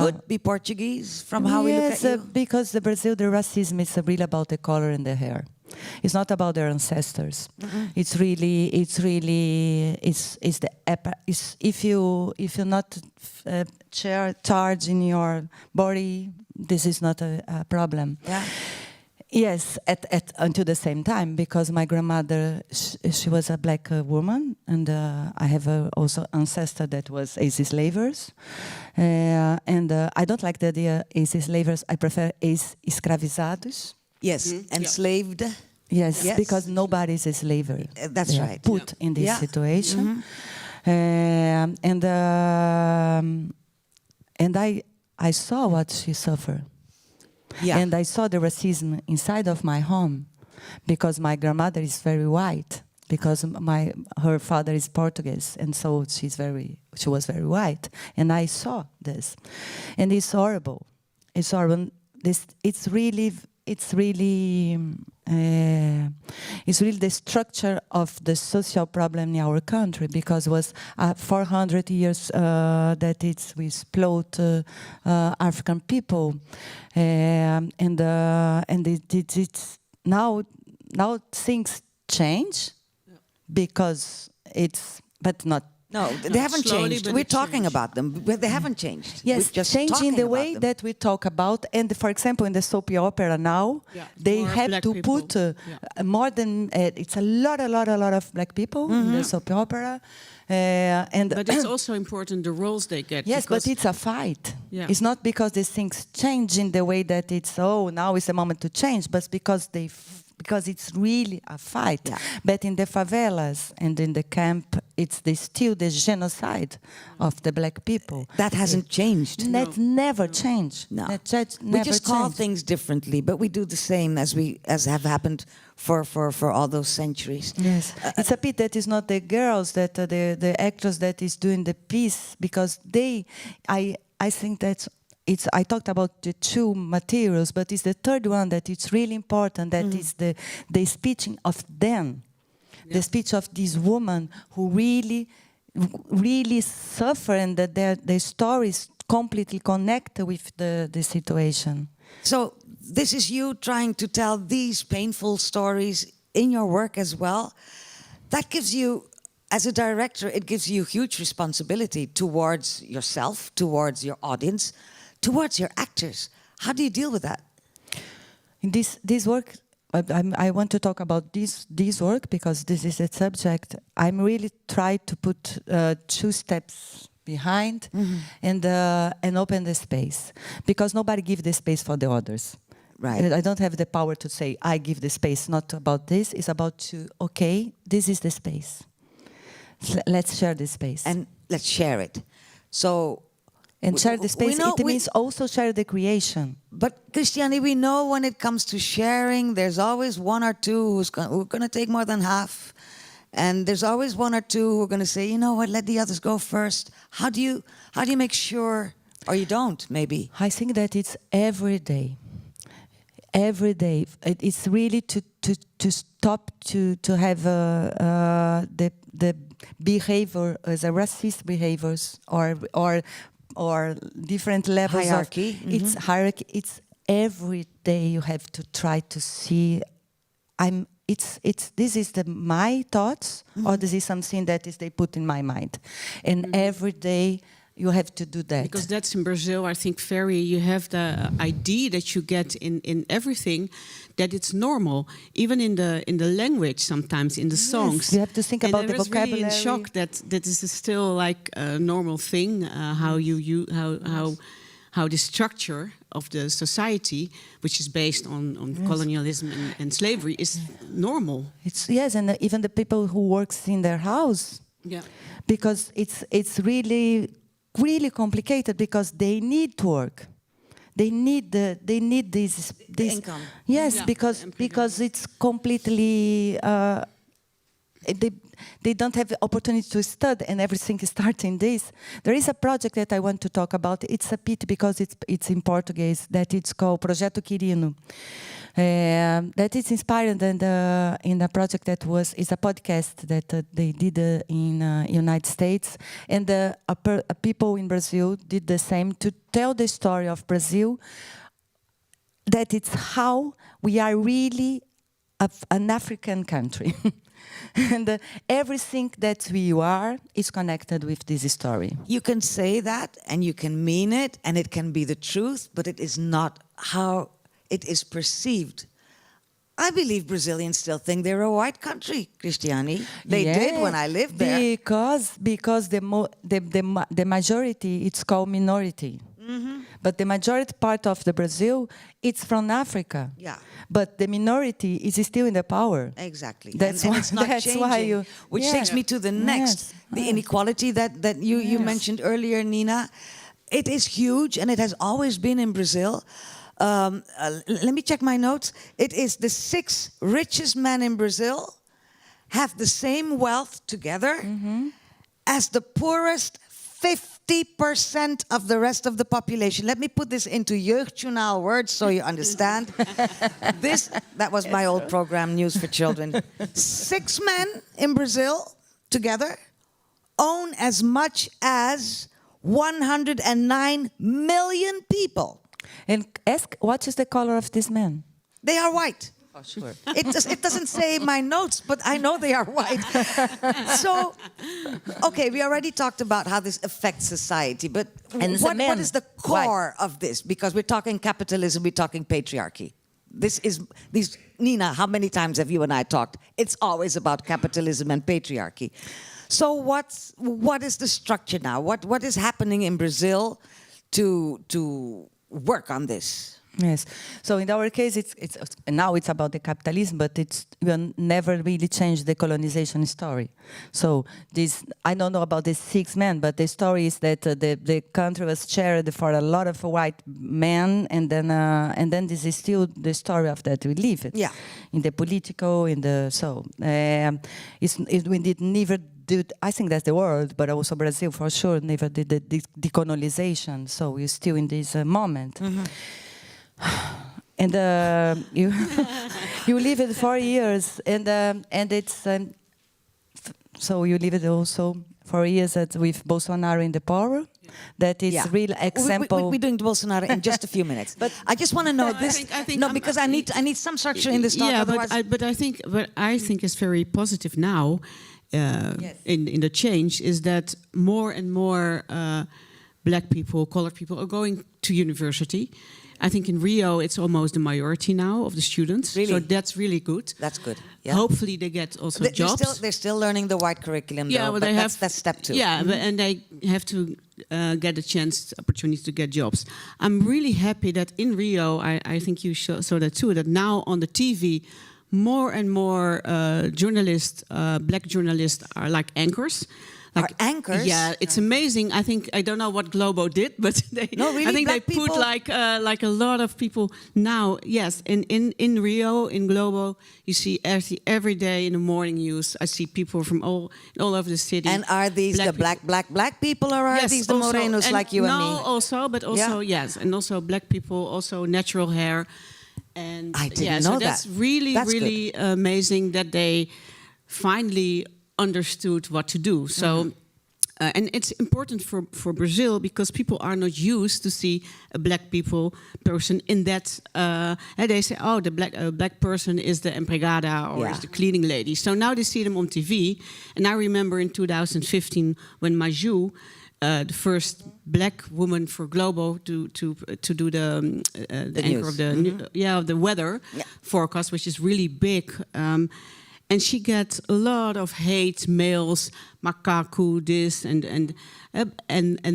could be Portuguese from how we look at you. Because the Brazil, the racism is really about the color and the hair. It's not about their ancestors. It's if you not charge in your body, this is not a problem. Yeah. Yes, until the same time, because my grandmother, she was a black woman, and I have also ancestor that was ex-slavers, and I don't like the idea ex-slavers. I prefer ex-escravizados. Yes, enslaved. Yes, Yes. because nobody is a slaver. That's right. Put in this situation, and I saw what she suffered. Yeah. And I saw the racism inside of my home, because my grandmother is very white, because her father is Portuguese, and so she was very white, and I saw this, and it's horrible. It's horrible. It's really the structure of the social problem in our country, because it was 400 years that we exploit African people, and it's now things change, because but not. No, they haven't Slowly, changed. but We're it talking changed. about them, but they haven't changed. Yes, We're just changing talking the about way them. that we talk about, and for example, in the soap opera now, they more have black to people. put more than it's a lot of black people in the soap opera, and But it's also important the roles they get. yes, but because- it's a fight. Yeah. It's not because these things change in the way that it's now is the moment to change, but because because it's really a fight. Yeah. But in the favelas and in the camp, it's still the genocide of the black people. That hasn't changed. That never changed. No. That We never just call changed. things differently, but we do the same as have happened for all those centuries. Yes, it's a pity that it's not the girls that the actors that is doing the piece, because I think that's. I talked about the two materials, but it's the third one that it's really important. That is the speech of them, the speech of this woman who really suffer, and that their stories completely connect with the situation. So this is you trying to tell these painful stories in your work as well. That gives you, as a director, it gives you huge responsibility towards yourself, towards your audience, towards your actors. How do you deal with that? In this work, I want to talk about this work, because this is a subject. I'm really trying to put 2 steps behind and open the space, because nobody gives the space for the others. Right. I don't have the power to say I give the space. Not about this. It's about okay, this is the space. Let's share this space And let's share it. So. and share the space. It means also share the creation. But Christiane, we know when it comes to sharing, there's always one or two who's going to take more than half. And there's always one or two who are going to say, you know what, let the others go first. How do you make sure, or you don't, maybe? I think that it's every day. Every day. It's really to stop to have the behavior as a racist behaviors or different levels Hierarchy. of it's hierarchy. It's every day you have to try to see this is my thoughts, or this is something that is they put in my mind, and every day you have to do that. Because that's in Brazil, I think, you have the idea that you get in everything, that it's normal, even in the language sometimes, in the songs. You have to think about the vocabulary. Really in shock that this is still like a normal thing, how the structure of the society, which is based on colonialism and slavery, is normal. And even the people who works in their house, because it's really complicated, because they need to work. They need this income. Yes, because it's completely. They don't have the opportunity to study, and everything is starting this. There is a project that I want to talk about. It's a pity because it's in Portuguese, that it's called Projeto Quirino. That is inspired in a project that is a podcast that they did in United States, and people in Brazil did the same to tell the story of Brazil. That it's how we are really an African country. And everything that we are is connected with this story. You can say that, and you can mean it, and it can be the truth, but it is not how it is perceived. I believe Brazilians still think they're a white country, Christiane. They did when I lived there. Because the majority, it's called minority. But the majority part of the Brazil, it's from Africa. Yeah. But the minority is still in the power. Exactly. That's and why, it's not that's changing. why Which takes me to the next, the inequality that you mentioned earlier, Nina. It is huge, and it has always been in Brazil. Let me check my notes. It is the 6 richest men in Brazil have the same wealth together as the poorest 50% of the rest of the population. Let me put this into jeugdjournaal words so you understand. That was my old program, News for Children. 6 men in Brazil together own as much as 109 million people. And ask, what is the color of this man? They are white. Oh, sure. It doesn't say in my notes, but I know they are white. So, okay, we already talked about how this affects society, but what is the core of this? Because we're talking capitalism, we're talking patriarchy. Nina, how many times have you and I talked? It's always about capitalism and patriarchy. So what is the structure now? What is happening in Brazil to work on this? Yes. So in our case, it's now it's about the capitalism, but we never really changed the colonization story. So I don't know about the 6 men, but the story is that the country was shared for a lot of white men, and then this is still the story of that we live it. Yeah. In the political, we did never. I think that's the world, but also Brazil for sure never did the decolonization. So we're still in this moment. And you live it 4 years, and it's so you live it also 4 years with Bolsonaro in the power. That is real example. We're doing Bolsonaro in just a few minutes, but I just want to know this. Because I need some structure in this talk. Yeah, but I think it's very positive now. In the change is that more and more black people, colored people are going to university. I think in Rio it's almost the majority now of the students. Really? So that's really good. That's good. Yeah. Hopefully they get also jobs. They're still learning the white curriculum. Yeah, though, but that's step 2. Yeah, and they have to get a opportunity to get jobs. I'm really happy that in Rio, I think you saw that too, that now on the TV, more and more journalists, black journalists, are like anchors. Are anchors? Yeah, it's amazing. I don't know what Globo did, but I think they put like a lot of people now. Yes, in Rio, in Globo, you see every day in the morning news. I see people from all over the city. And are these black people, or are these the morenos like you and me? No, also, but also yes, and also black people, also natural hair. And I didn't know that's that. really amazing that they finally understood what to do. So And it's important for Brazil because people are not used to see a black person in that. And they say, oh, the black person is the empregada or is the cleaning lady. So now they see them on TV. And I remember in 2015 when Maju, the first black woman for Globo to do the anchor of the weather forecast, which is really big. And she gets a lot of hate mails, macaco, this and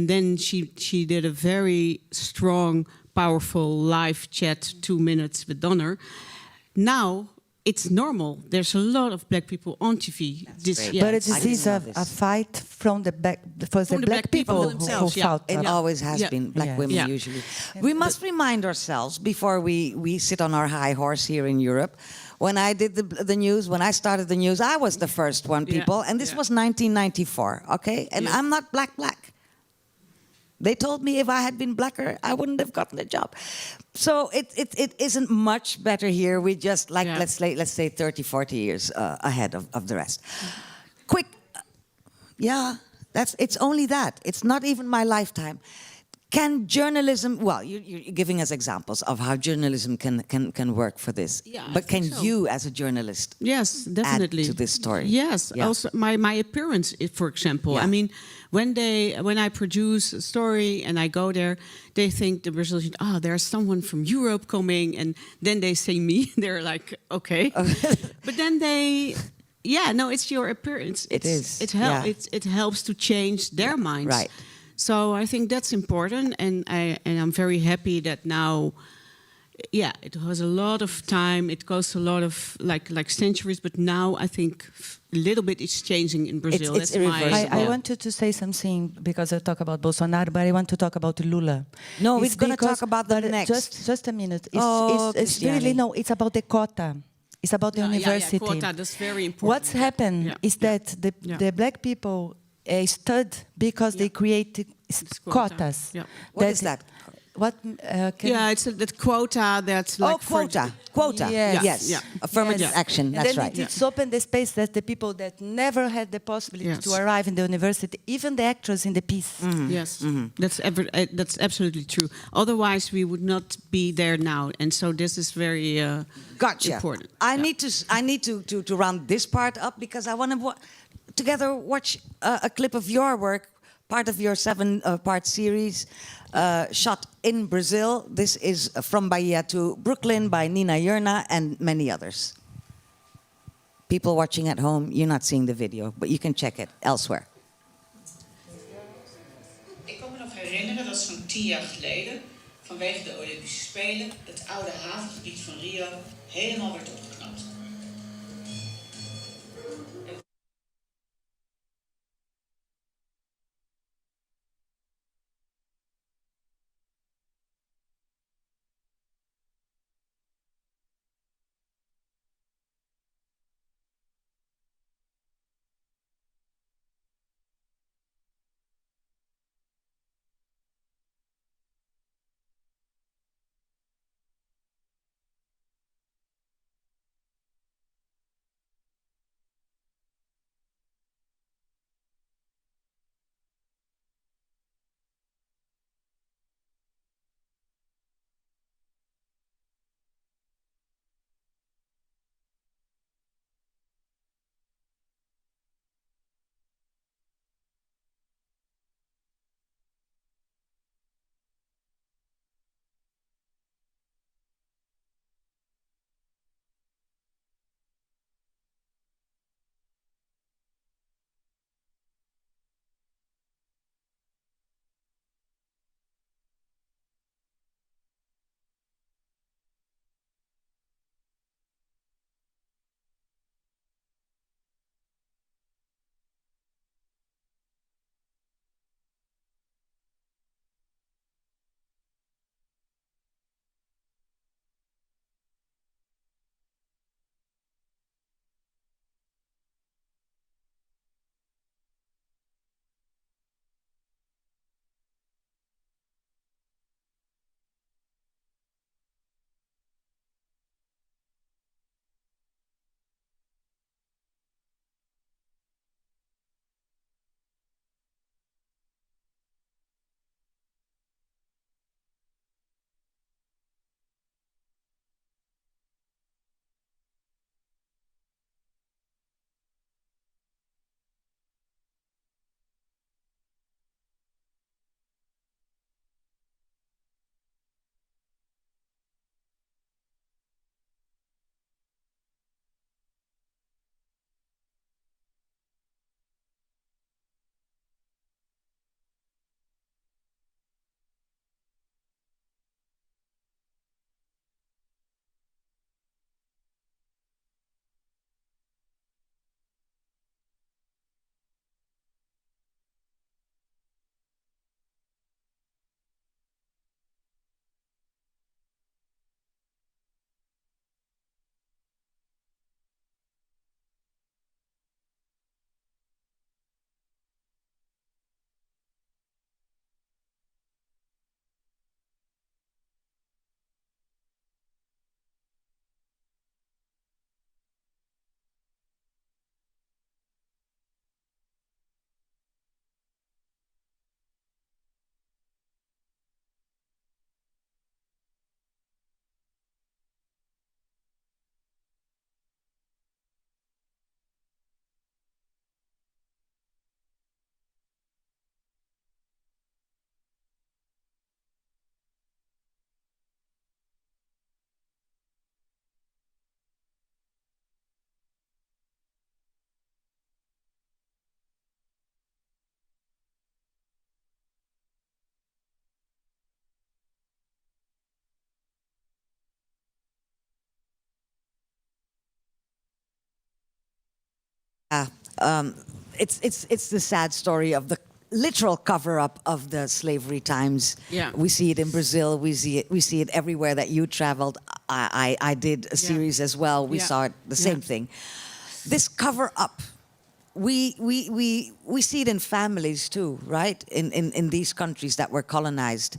then she did a very strong, powerful live chat, 2 minutes with Donner. Now it's normal. There's a lot of black people on TV. But it is a fight from the black people themselves. who fought. It always has been black women usually. We must remind ourselves before we sit on our high horse here in Europe. When I did the news, when I started the news, I was the first one, people. And this was 1994, okay? And I'm not black. They told me if I had been blacker, I wouldn't have gotten the job. So it isn't much better here. We just, let's say 30, 40 years ahead of the rest. Quick, it's only that. It's not even my lifetime. Can journalism, well, you're giving us examples of how journalism can work for this. But can you, as a journalist, definitely add to this story? Yes, also my appearance, for example. I mean, when I produce a story and I go there, they think the Brazilians, there's someone from Europe coming, and then they say me. They're like, okay. But then it's your appearance. It helps to change their minds. Right. So I think that's important, and I'm very happy that now, it has a lot of time. It goes a lot of like centuries, but now I think a little bit is changing in Brazil. It's irreversible. I wanted to say something because I talk about Bolsonaro, but I want to talk about Lula. No, we're going to talk about the next. Just a minute. It's really it's about the quota. It's about the university. Quota, that's very important. What's happened is that the black people stood because they created quotas. What is that? What? It's that quota that's like quota. Yes. Affirmative action. That's and then right. It's opened the space that the people that never had the possibility to arrive in the university, even the actors in the piece. Yes, that's absolutely true. Otherwise, we would not be there now. And so this is very important. I need to round this part up because I want to together watch a clip of your work, part of your 7-part series, shot in Brazil. This is From Bahia to Brooklyn by Nina Jurna and many others. People watching at home, you're not seeing the video, but you can check it elsewhere. Ik kan me nog herinneren dat zo'n 10 jaar geleden, vanwege de Olympische Spelen, het oude havengebied van Rio helemaal werd opgeknapt. It's the sad story of the literal cover-up of the slavery times. Yeah. We see it in Brazil. We see it everywhere that you traveled. I did a series as well. We saw it the same thing. This cover-up, we see it in families too, right? In these countries that were colonized.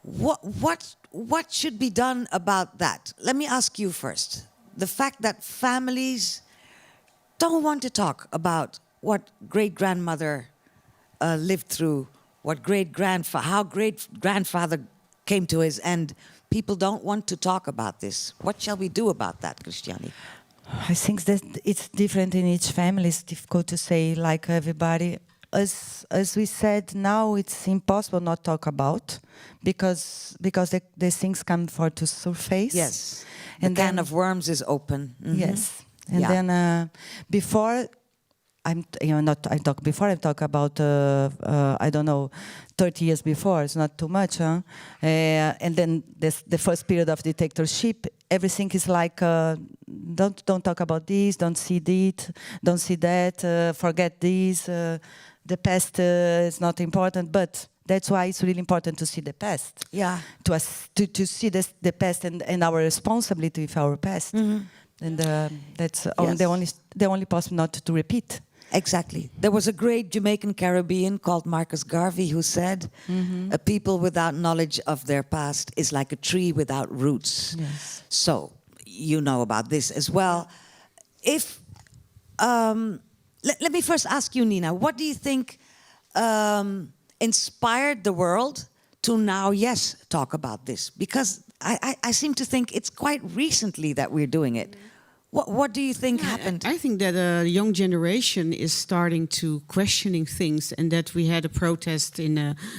What should be done about that? Let me ask you first. The fact that families don't want to talk about what great-grandmother lived through, how great-grandfather came to his end. People don't want to talk about this. What shall we do about that, Christiane? I think that it's different in each family. It's difficult to say, like everybody. As we said, now it's impossible not talk about because the things come to surface. Yes, and the can of worms is open. Mm-hmm. Yes, and then before. I talk about I don't know, 30 years before. It's not too much, huh? And then the first period of dictatorship, everything is like don't talk about this, don't see this, don't see that, forget this. The past is not important, but that's why it's really important to see the past. Yeah, to see the past and our responsibility with our past, and that's the only possible not to repeat. Exactly. There was a great Jamaican Caribbean called Marcus Garvey who said, a people without knowledge of their past is like a tree without roots. Yes. So, you know about this as well. If, let me first ask you, Nina, what do you think inspired the world to now, talk about this? Because I seem to think it's quite recently that we're doing it. What do you think happened? I think that a young generation is starting to questioning things, and that we had a protest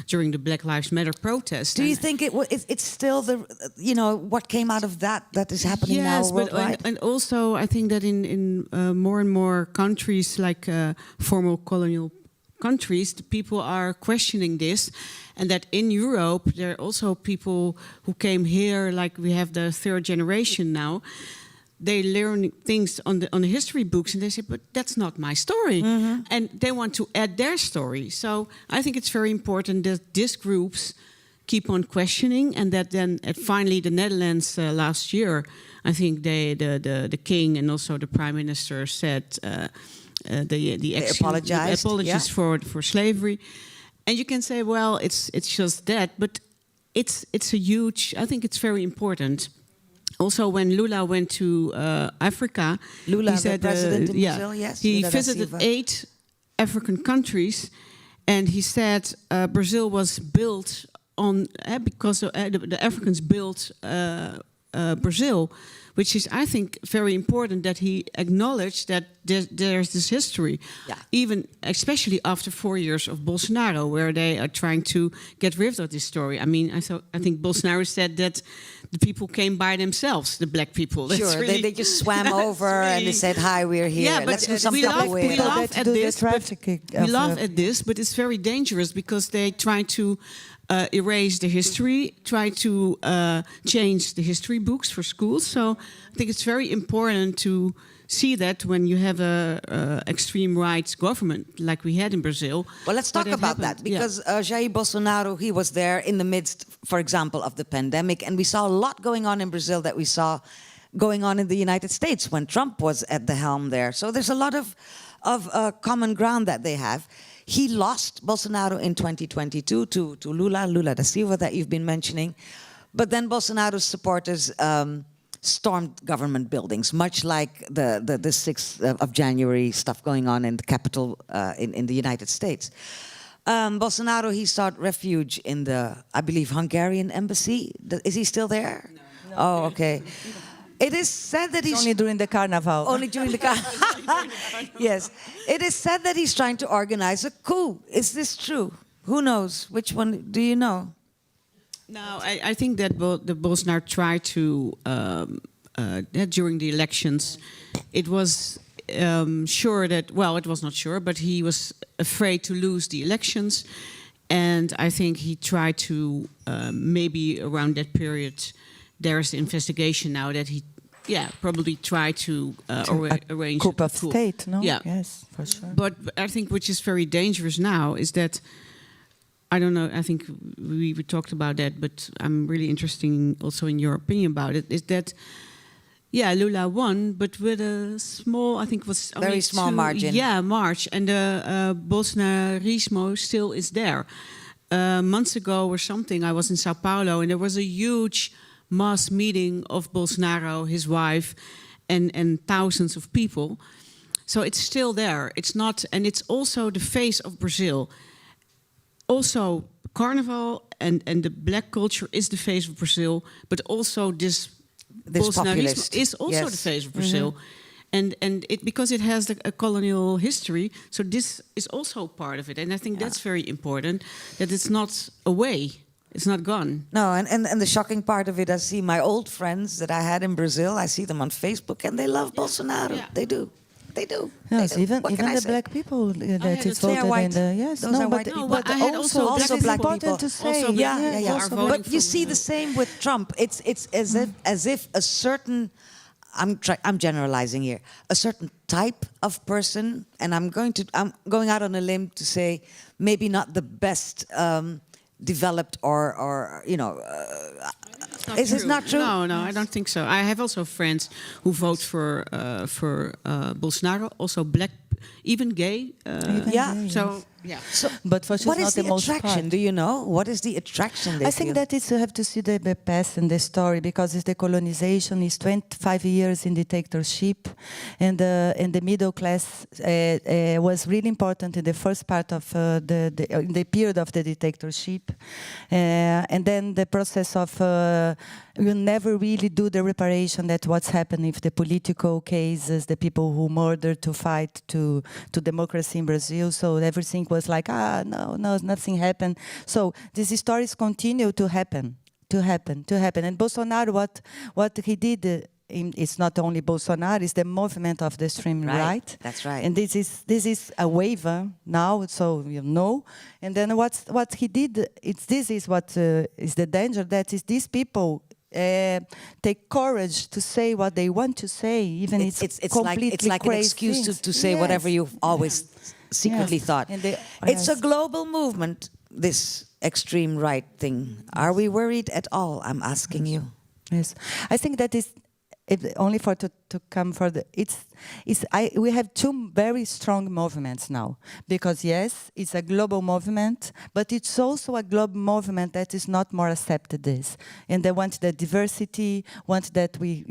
during the Black Lives Matter protest. Do you think it's still what came out of that is happening now worldwide? Yes, and also I think that in more and more countries, like former colonial countries, the people are questioning this, and that in Europe there are also people who came here, like we have the third generation now. They learn things on the history books, and they say, "But that's not my story," and they want to add their story. So I think it's very important that these groups keep on questioning, and that then finally the Netherlands last year, I think the king and also the prime minister said they apologized for slavery, and you can say, well, it's just that, but it's a huge. I think it's very important. Also, when Lula went to Africa, he said, the president in Brazil, yes, he visited 8 African countries, and he said Brazil was built on because the Africans built Brazil, which is, I think, very important that he acknowledged that there's this history, even especially after 4 years of Bolsonaro, where they are trying to get rid of this story. I mean, I think Bolsonaro said that the people came by themselves, the black people. That's sure, really, they just swam over and they said, "Hi, we're here. Yeah, but let's do some we laugh at this, but it's very dangerous because they try to erase the history, try to change the history books for schools. So I think it's very important to see that when you have a extreme right government like we had in Brazil. Well, let's talk about that, because Jair Bolsonaro, he was there in the midst, for example, of the pandemic, and we saw a lot going on in Brazil that we saw going on in the United States when Trump was at the helm there. So there's a lot of common ground that they have. He lost, Bolsonaro, in 2022 to Lula da Silva, that you've been mentioning. But then Bolsonaro's supporters stormed government buildings, much like the 6th of January stuff going on in the Capitol in the United States. Bolsonaro, he sought refuge in the, I believe, Hungarian embassy. Is he still there? No. Oh, okay. It is said that he's only during the carnival. Only during the carnival. Yes. It is said that he's trying to organize a coup. Is this true? Who knows? Which one do you know? No, I think that the Bolsonaro tried to during the elections. It was sure that, well, it was not sure, but he was afraid to lose the elections, and I think he tried to maybe around that period. There is the investigation now that he probably try to arrange coup a of state, no? Yeah. Yes, for sure. But I think which is very dangerous now is that, I don't know, I think we talked about that, but I'm really interested also in your opinion about it, is that, Lula won, but with a small, I think it was only very small margin. Yeah, march. And Bolsonarismo still is there. Months ago or something, I was in Sao Paulo, and there was a huge mass meeting of Bolsonaro, his wife, and thousands of people. So it's still there. It's not, and it's also the face of Brazil. Also, Carnival and the black culture is the face of Brazil, but also this Bolsonarismo is also the face of Brazil. And it, because it has a colonial history, so this is also part of it. And I think that's very important, that it's not away, it's not gone. No, and the shocking part of it, I see my old friends that I had in Brazil, I see them on Facebook, and they love Bolsonaro. Yeah. They do. They do. Yes, They do. even What can I the say? black people that is they are voted white. in the yes. Those are white people. but I had also also black important people. to say. Also black Yeah, people are voting But you see the same with Trump. It's as if a certain, I'm generalizing here, a certain type of person, and I'm going out on a limb to say maybe not the best developed or is this not true? No, I don't think so. I have also friends who vote for Bolsonaro, also black, even gay. So yeah. So, But for sure what not is the the most attraction? part. Do you know what is the attraction? They I think feel? that is you have to see the past and the story, because it's the colonization is 25 years in dictatorship, and the middle class was really important in the first part of in the period of the dictatorship, and then the process of you never really do the reparation that what's happening with the political cases, the people who murdered to fight to democracy in Brazil. So everything was like, no, nothing happened. So these stories continue to happen. And Bolsonaro, what he did, it's not only Bolsonaro, it's the movement of the extreme right. That's right. And this is a waiver now, so you know. And then what he did, this is what is the danger, that is these people take courage to say what they want to say, even it's completely it's like an excuse to say whatever you've always secretly thought. And It's a global movement, this extreme right thing. Are we worried at all? I'm asking you. Yes, I think that is only to come further. We have two very strong movements now, because yes, it's a global movement, but it's also a global movement that is not more accepted this, and they want the diversity, want that we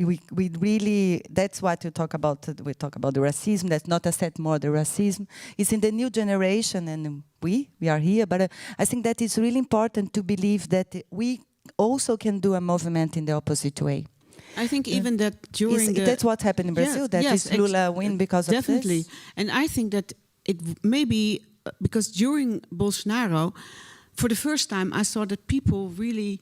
really. That's what you talk about. We talk about the racism. That's not accept more the racism. It's in the new generation, and we are here. But I think that it's really important to believe that we also can do a movement in the opposite way. I think even that during that's what happened in Brazil. Lula win because definitely. of this. And I think that it maybe because during Bolsonaro, for the first time, I saw that people really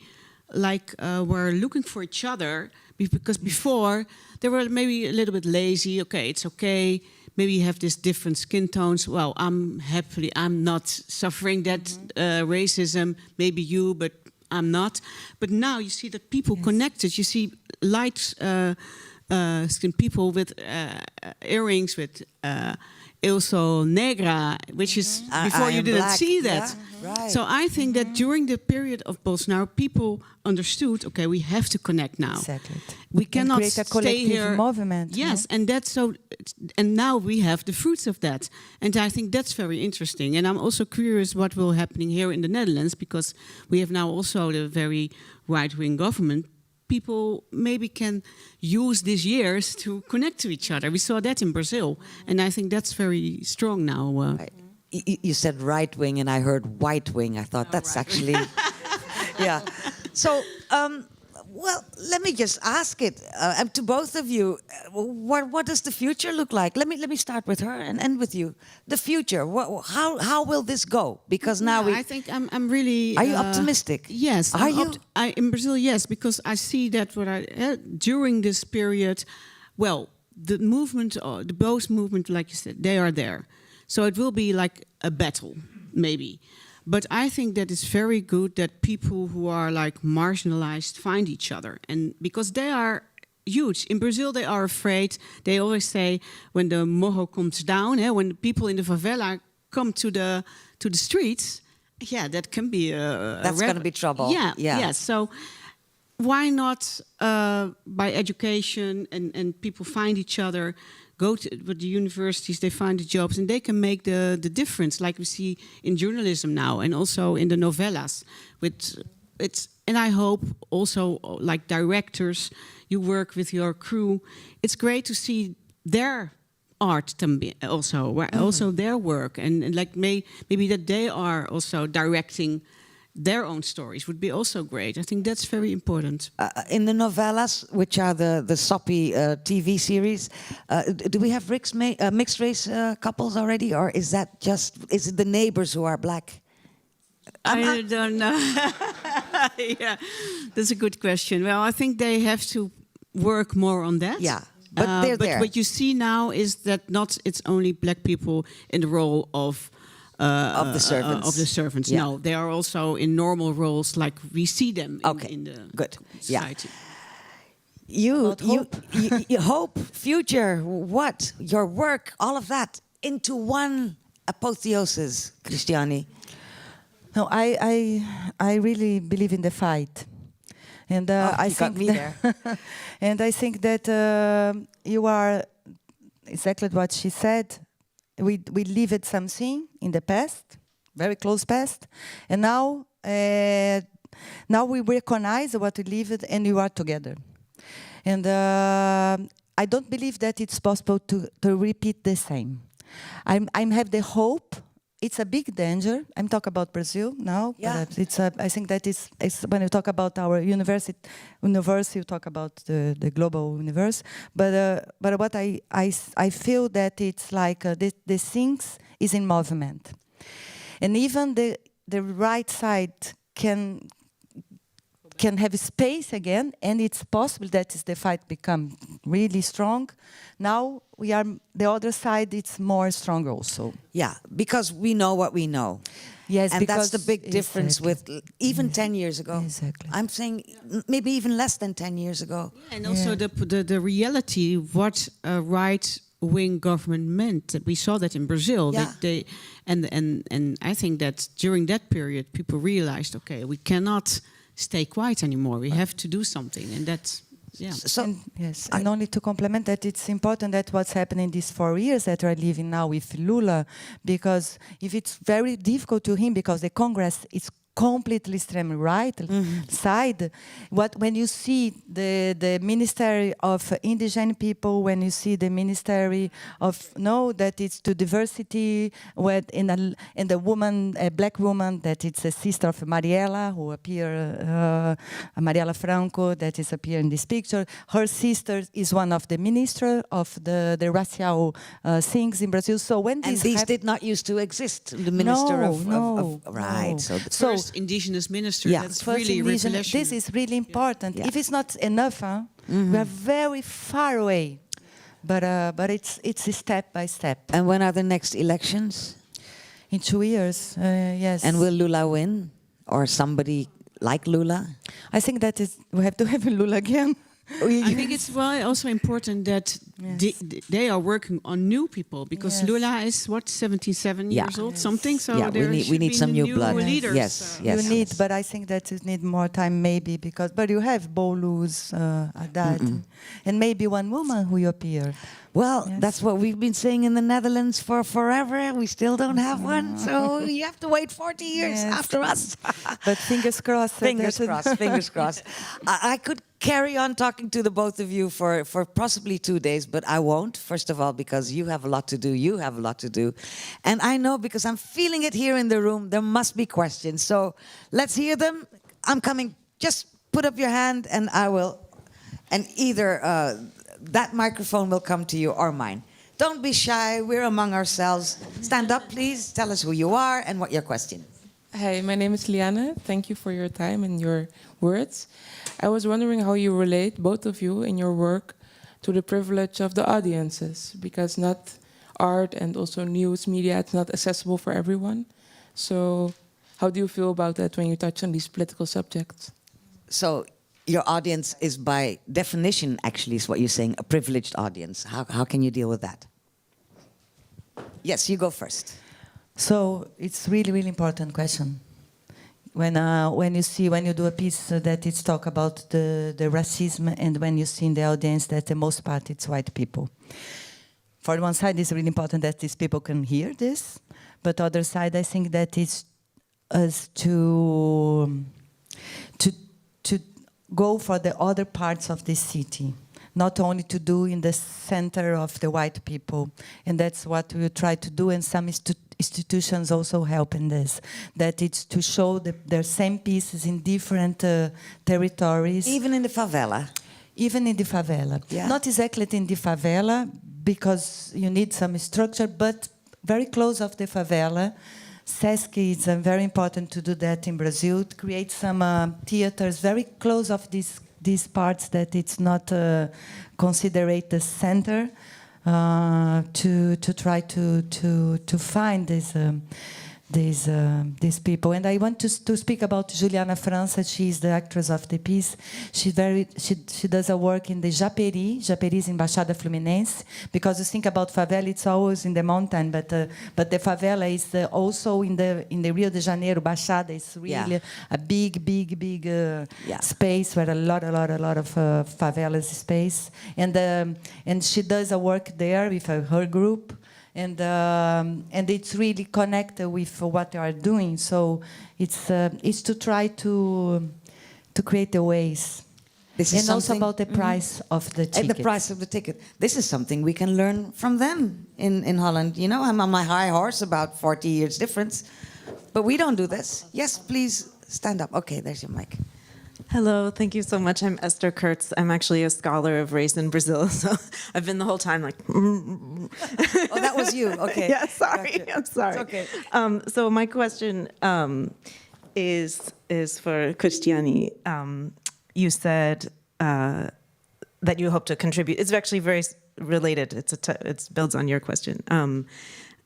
were looking for each other, because before they were maybe a little bit lazy. Okay, it's okay. Maybe you have this different skin tones. Well, I'm not suffering that racism. Maybe you, but I'm not. But now you see that people connected. You see light skinned people with earrings, with also negra, which is before you didn't black. see that. Yeah, right. So I think that during the period of Bolsonaro, people understood, okay, we have to connect now. Exactly. We cannot create a stay collective here. movement. Yes, and that's so. And now we have the fruits of that, and I think that's very interesting. And I'm also curious what will happening here in the Netherlands, because we have now also the very right-wing government. People maybe can use these years to connect to each other. We saw that in Brazil, and I think that's very strong now. You said right wing, and I heard white wing. I thought that's actually, yeah. So, well, let me just ask it to both of you. What does the future look like? Let me start with her and end with you. The future. How will this go? Because now I think I'm really. Are you optimistic? Yes. Are you? In Brazil, yes, because I see that during this period, well, the movement, the both movement, like you said, they are there. So it will be like a battle, maybe. But I think that it's very good that people who are like marginalized find each other, and because they are huge. In Brazil, they are afraid. They always say when the morro comes down, when the people in the favela come to the streets, that can be that's going to be trouble. Yeah. So why not by education and people find each other, go to the universities, they find the jobs, and they can make the difference, like we see in journalism now, and also in the novellas. And I hope also, like directors, you work with your crew. It's great to see their art also their work, and like maybe that they are also directing their own stories would be also great. I think that's very important. In the novellas, which are the soppy TV series, do we have mixed race couples already, or is it the neighbors who are black? I don't know. Yeah, that's a good question. Well, I think they have to work more on that. Yeah, but they're there. What you see now is that it's only black people in the role of the servants. Yeah. No, they are also in normal roles, like we see them in the good society. Yeah. You hope, future, what? Your work, all of that, into one apotheosis, Christiane. No, I really believe in the fight. And I think me there. And I think that you are exactly what she said. We lived something in the past, very close past, and now we recognize what we lived, and you are together. And I don't believe that it's possible to repeat the same. I have the hope. It's a big danger. I'm talking about Brazil now. Yeah. But I think that it's when you talk about our universe, you talk about the global universe. But what I feel that it's like the things is in movement, and even the right side can have space again, and it's possible that the fight become really strong. Now the other side, it's more strong also. Yeah, because we know what we know. Yes, and that's the big difference exactly. with even 10 years ago. Exactly. I'm saying maybe even less than 10 years ago. Yeah, and also the reality, what a right-wing government meant. We saw that in Brazil. Yeah. And I think that during that period, people realized, okay, we cannot stay quiet anymore. We have to do something, and that's and only to complement that, it's important that what's happening these 4 years that we're living now with Lula, because if it's very difficult to him, because the Congress is completely extreme right side. When you see the Ministry of Indigenous People, when you see the Ministry of that it's to diversity, and the woman, a black woman, that it's a sister of Mariela who appear, Mariela Franco, that is appear in this picture. Her sister is one of the minister of the racial things in Brazil. So when these did not used to exist, the minister of right. So indigenous minister. Yeah. That's First really revelation. This is really important. Yeah. If it's not enough, we are very far away. But it's step by step. And when are the next elections? In 2 years, yes. And will Lula win, or somebody like Lula? I think that we have to have Lula again. I think it's also important that they are working on new people, because Lula is 77 years old, something. So we need some new blood. Leaders. Yes, You need, but I think that you need more time, maybe, but you have Bolu's that, and maybe one woman who appear. Well, that's what we've been saying in the Netherlands for forever. We still don't have one, so you have to wait 40 years after us. But fingers crossed. Fingers crossed, fingers crossed. I could carry on talking to the both of you for possibly 2 days, but I won't. First of all, because you have a lot to do. You have a lot to do. And I know, because I'm feeling it here in the room, there must be questions. So let's hear them. I'm coming. Just put up your hand and I will. And either that microphone will come to you or mine. Don't be shy. We're among ourselves. Stand up, please. Tell us who you are and what your question is. Hi, my name is Liane. Thank you for your time and your words. I was wondering how you relate, both of you, in your work to the privilege of the audiences, because not art and also news media, it's not accessible for everyone. So how do you feel about that when you touch on these political subjects? So your audience is by definition, actually, is what you're saying, a privileged audience. How can you deal with that? Yes, you go first. So it's really, really important question. When you do a piece that it's talk about the racism, and when you see in the audience that the most part it's white people. For one side, it's really important that these people can hear this, but other side, I think that it's us to go for the other parts of the city, not only to do in the center of the white people, and that's what we try to do, and some institutions also help in this, that it's to show their same pieces in different territories. Even in the favela? Even in the favela. Yeah. Not exactly in the favela, because you need some structure, but very close of the favela. SESC is very important to do that in Brazil, to create some theaters very close of these parts that it's not considered the center, to try to find these people. And I want to speak about Juliana França. She is the actress of the piece. She does a work in the Japeri. Japeri is in Baixada Fluminense, because you think about favela, it's always in the mountain, but the favela is also in the Rio de Janeiro. Baixada is really a big space where a lot of favelas space, and she does a work there with her group. And it's really connected with what they are doing. So it's to try to create the ways. This is and also about the price of the ticket. And the price of the ticket. This is something we can learn from them in Holland. You know, I'm on my high horse about 40 years difference, but we don't do this. Yes, please stand up. Okay, there's your mic. Hello, thank you so much. I'm Esther Kurtz. I'm actually a scholar of race in Brazil, so I've been the whole time like... Oh, that was you, okay. Yeah, sorry, Gotcha. I'm sorry. It's okay. So my question is for Christiane. You said that you hope to contribute. It's actually very related. It builds on your question.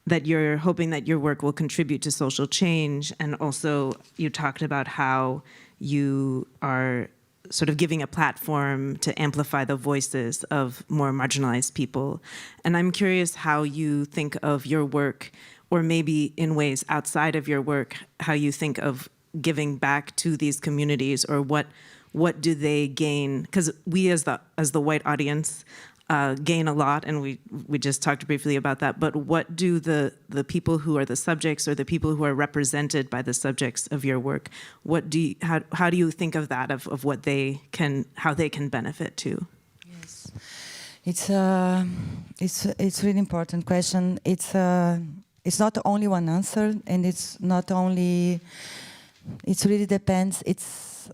That you're hoping that your work will contribute to social change, and also you talked about how you are sort of giving a platform to amplify the voices of more marginalized people. And I'm curious how you think of your work, or maybe in ways outside of your work, how you think of giving back to these communities, or what do they gain? Because we as the white audience gain a lot, and we just talked briefly about that, but what do the people who are the subjects, or the people who are represented by the subjects of your work, how do you think of that, of how they can benefit too? Yes, it's really important question. It's not only one answer, and it really depends. It's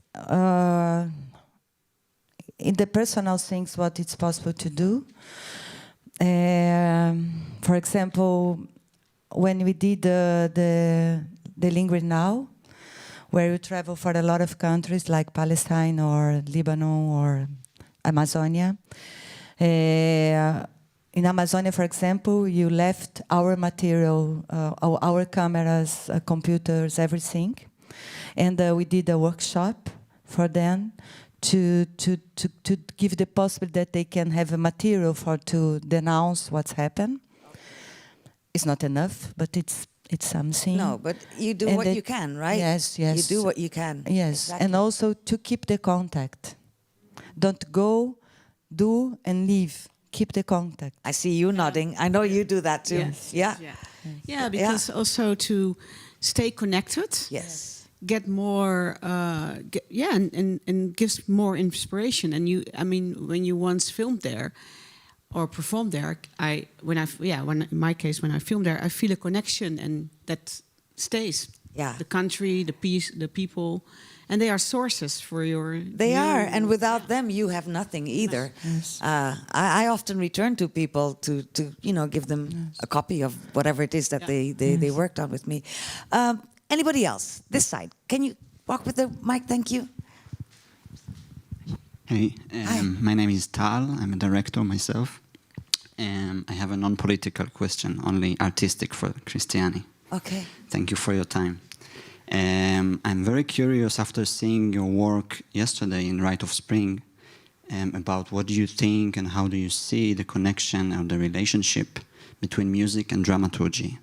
in the personal things, what it's possible to do. For example, when we did the Lingua Now, where we travel for a lot of countries like Palestine or Lebanon or Amazonia. In Amazonia, for example, you left our material, our cameras, computers, everything. And we did a workshop for them to give the possibility that they can have a material to denounce what's happened. It's not enough, but it's something. No, but you do what you can, right? Yes. You do what you can. Yes, exactly. And also to keep the contact. Don't go, do, and leave. Keep the contact. I see you nodding. I know you do that too. Yes. Yeah. Yeah, because also to stay connected. Yes. Get more, and gives more inspiration. And when you once filmed there or performed there, in my case, when I filmed there, I feel a connection, and that stays. Yeah. The country, the people, and they are sources for your. They are, and without them, you have nothing either. Yes. I often return to people to give them a copy of whatever it is that they worked on with me. Anybody else? This side. Can you walk with the mic? Thank you. Hey, my name is Tal. I'm a director myself. I have a non-political question, only artistic, for Christiane. Okay. Thank you for your time. I'm very curious after seeing your work yesterday in Rite of Spring about what do you think and how do you see the connection or the relationship between music and dramaturgy.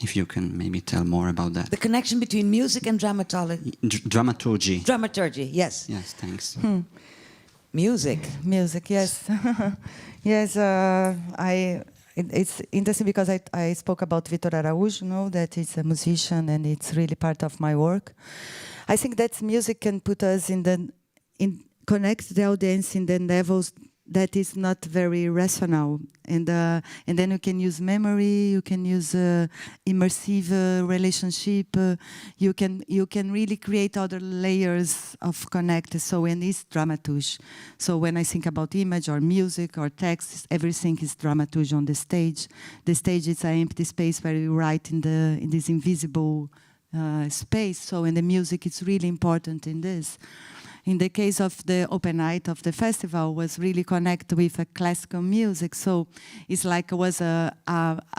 If you can maybe tell more about that. The connection between music and dramaturgy. Dramaturgy. Dramaturgy, yes. Yes, thanks. Music. Music, yes. Yes, it's interesting because I spoke about Vitor Araújo, that is a musician and it's really part of my work. I think that music can put us connect the audience in the levels that is not very rational, and then you can use memory, you can use immersive relationship, you can really create other layers of connect. So when it's dramaturge, so when I think about image or music or text, everything is dramaturge on the stage. The stage is an empty space where you write in this invisible space. So in the music, it's really important in this. In the case of the open night of the festival, was really connected with a classical music. So it's like it was a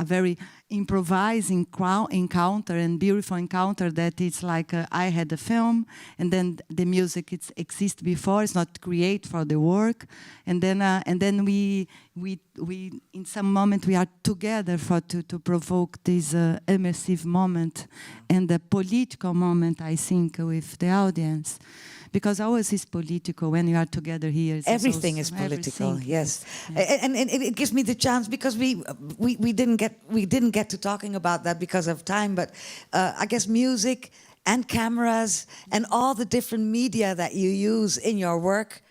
very improvising encounter and beautiful encounter that it's like I had a film and then the music exists before, it's not create for the work, and then we in some moment we are together to provoke this immersive moment and the political moment, I think, with the audience. Because ours is political when you are together here. Everything is political, everything. yes. And it gives me the chance, because we didn't get to talking about that because of time, but I guess music and cameras and all the different media that you use in your work,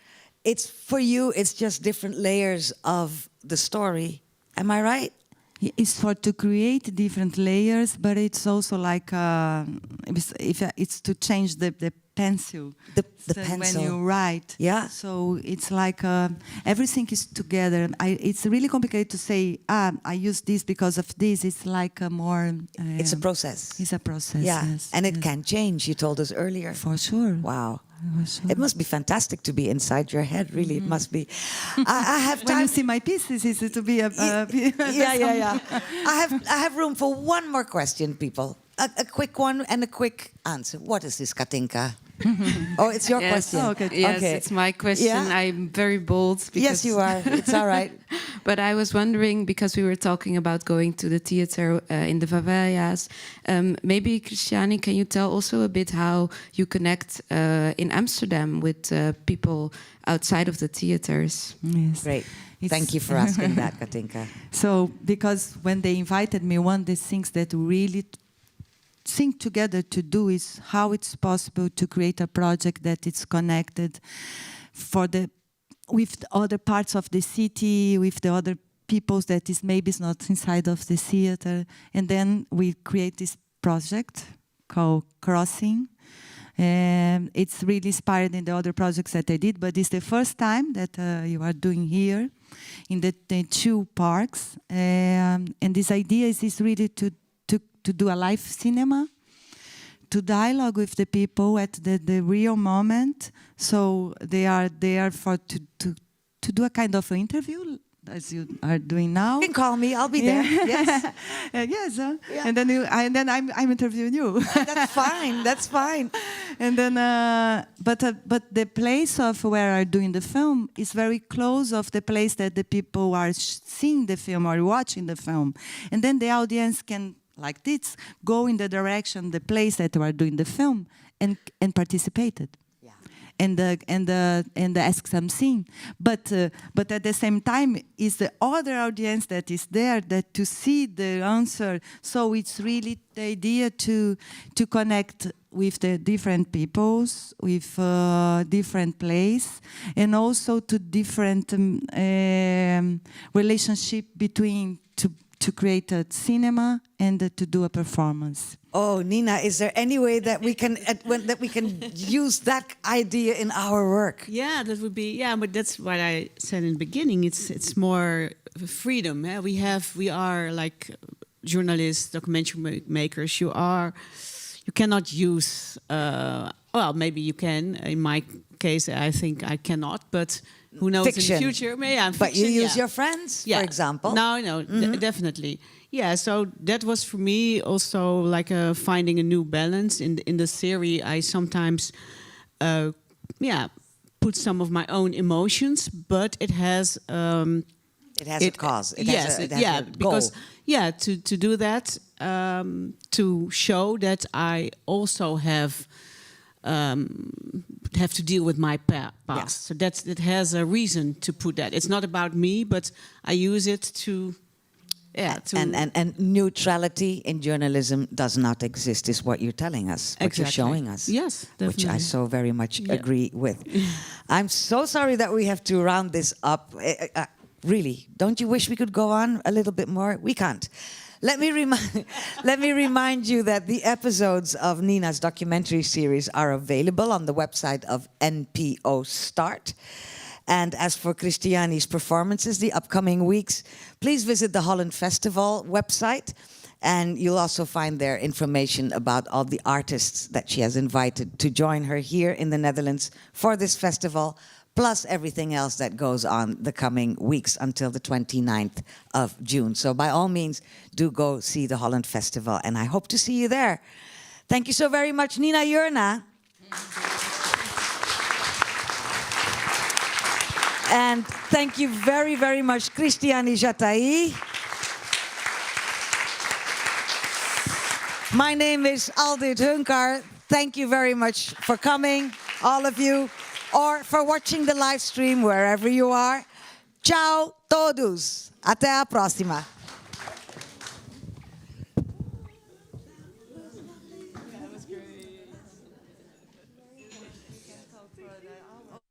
it's for you, it's just different layers of the story. Am I right? It's to create different layers, but it's also like it's to change the pencil. The so pencil. When you write. Yeah. So it's like everything is together. It's really complicated to say, I use this because of this. It's like a more... it's a process. It's a process, yeah. Yes. And it can change, you told us earlier. For sure. Wow. For sure. It must be fantastic to be inside your head, really. It must be. I have time. When you see my pieces, is it to be a... yeah. I have room for one more question, people. A quick one and a quick answer. What is this, Katinka? Oh, it's your question. Oh, okay. Yes, okay. it's my question. Yeah? I'm very bold. Because Yes, you are. It's all right. But I was wondering, because we were talking about going to the theater in the favelas, maybe, Christiane, can you tell also a bit how you connect in Amsterdam with people outside of the theaters? Yes. Great. Thank you for asking that, Katinka. So, because when they invited me, one of the things that really think together to do is how it's possible to create a project that is connected with the other parts of the city, with the other peoples that is maybe not inside of the theater. And then we create this project called Crossing. And it's really inspired in the other projects that I did, but it's the first time that you are doing here in the two parks. And this idea is really to do a live cinema, to dialogue with the people at the real moment. So they are there to do a kind of interview, as you are doing now. You can call me. I'll be there. Yes. Yes. Yeah. And then I'm interviewing you. That's fine. That's fine. And then, but the place of where I'm doing the film is very close of the place that the people are seeing the film or watching the film, and then the audience can, like this, go in the direction, the place that we are doing the film, and participated. And ask something, but at the same time is the other audience that is there that to see the answer. So it's really the idea to connect with the different peoples, with different place, and also to different relationship between to create a cinema and to do a performance. Oh, Nina, is there any way that we can use that idea in our work? Yeah, that would be, yeah, but that's what I said in the beginning. It's more freedom. We are like journalists, documentary makers. You cannot use, well, maybe you can, in my case, I think I cannot, but who knows Fiction. in the future? Yeah, But you fiction, use your friends, yeah. for example. No, definitely. Yeah, so that was for me also like finding a new balance in the series. I sometimes, put some of my own emotions, but it has. It has a cause. It has a goal. Because to do that, to show that I also have to deal with my past. Yeah. So it has a reason to put that. It's not about me, but I use it to. Yeah, and neutrality in journalism does not exist, is what you're telling us, what you're showing us. Yes, definitely. Which I so very much agree with. I'm so sorry that we have to round this up. Really, don't you wish we could go on a little bit more? We can't. Let me remind you that the episodes of Nina's documentary series are available on the website of NPO Start. And as for Christiane's performances, the upcoming weeks, please visit the Holland Festival website. And you'll also find there information about all the artists that she has invited to join her here in the Netherlands for this festival, plus everything else that goes on the coming weeks until the 29th of June. So by all means, do go see the Holland Festival, and I hope to see you there. Thank you so very much, Nina Jurna. And thank you very, very much, Christiane Jatahy. My name is Aldith Hunkar. Thank you very much for coming, all of you, or for watching the live stream wherever you are. Ciao todos. Até a próxima.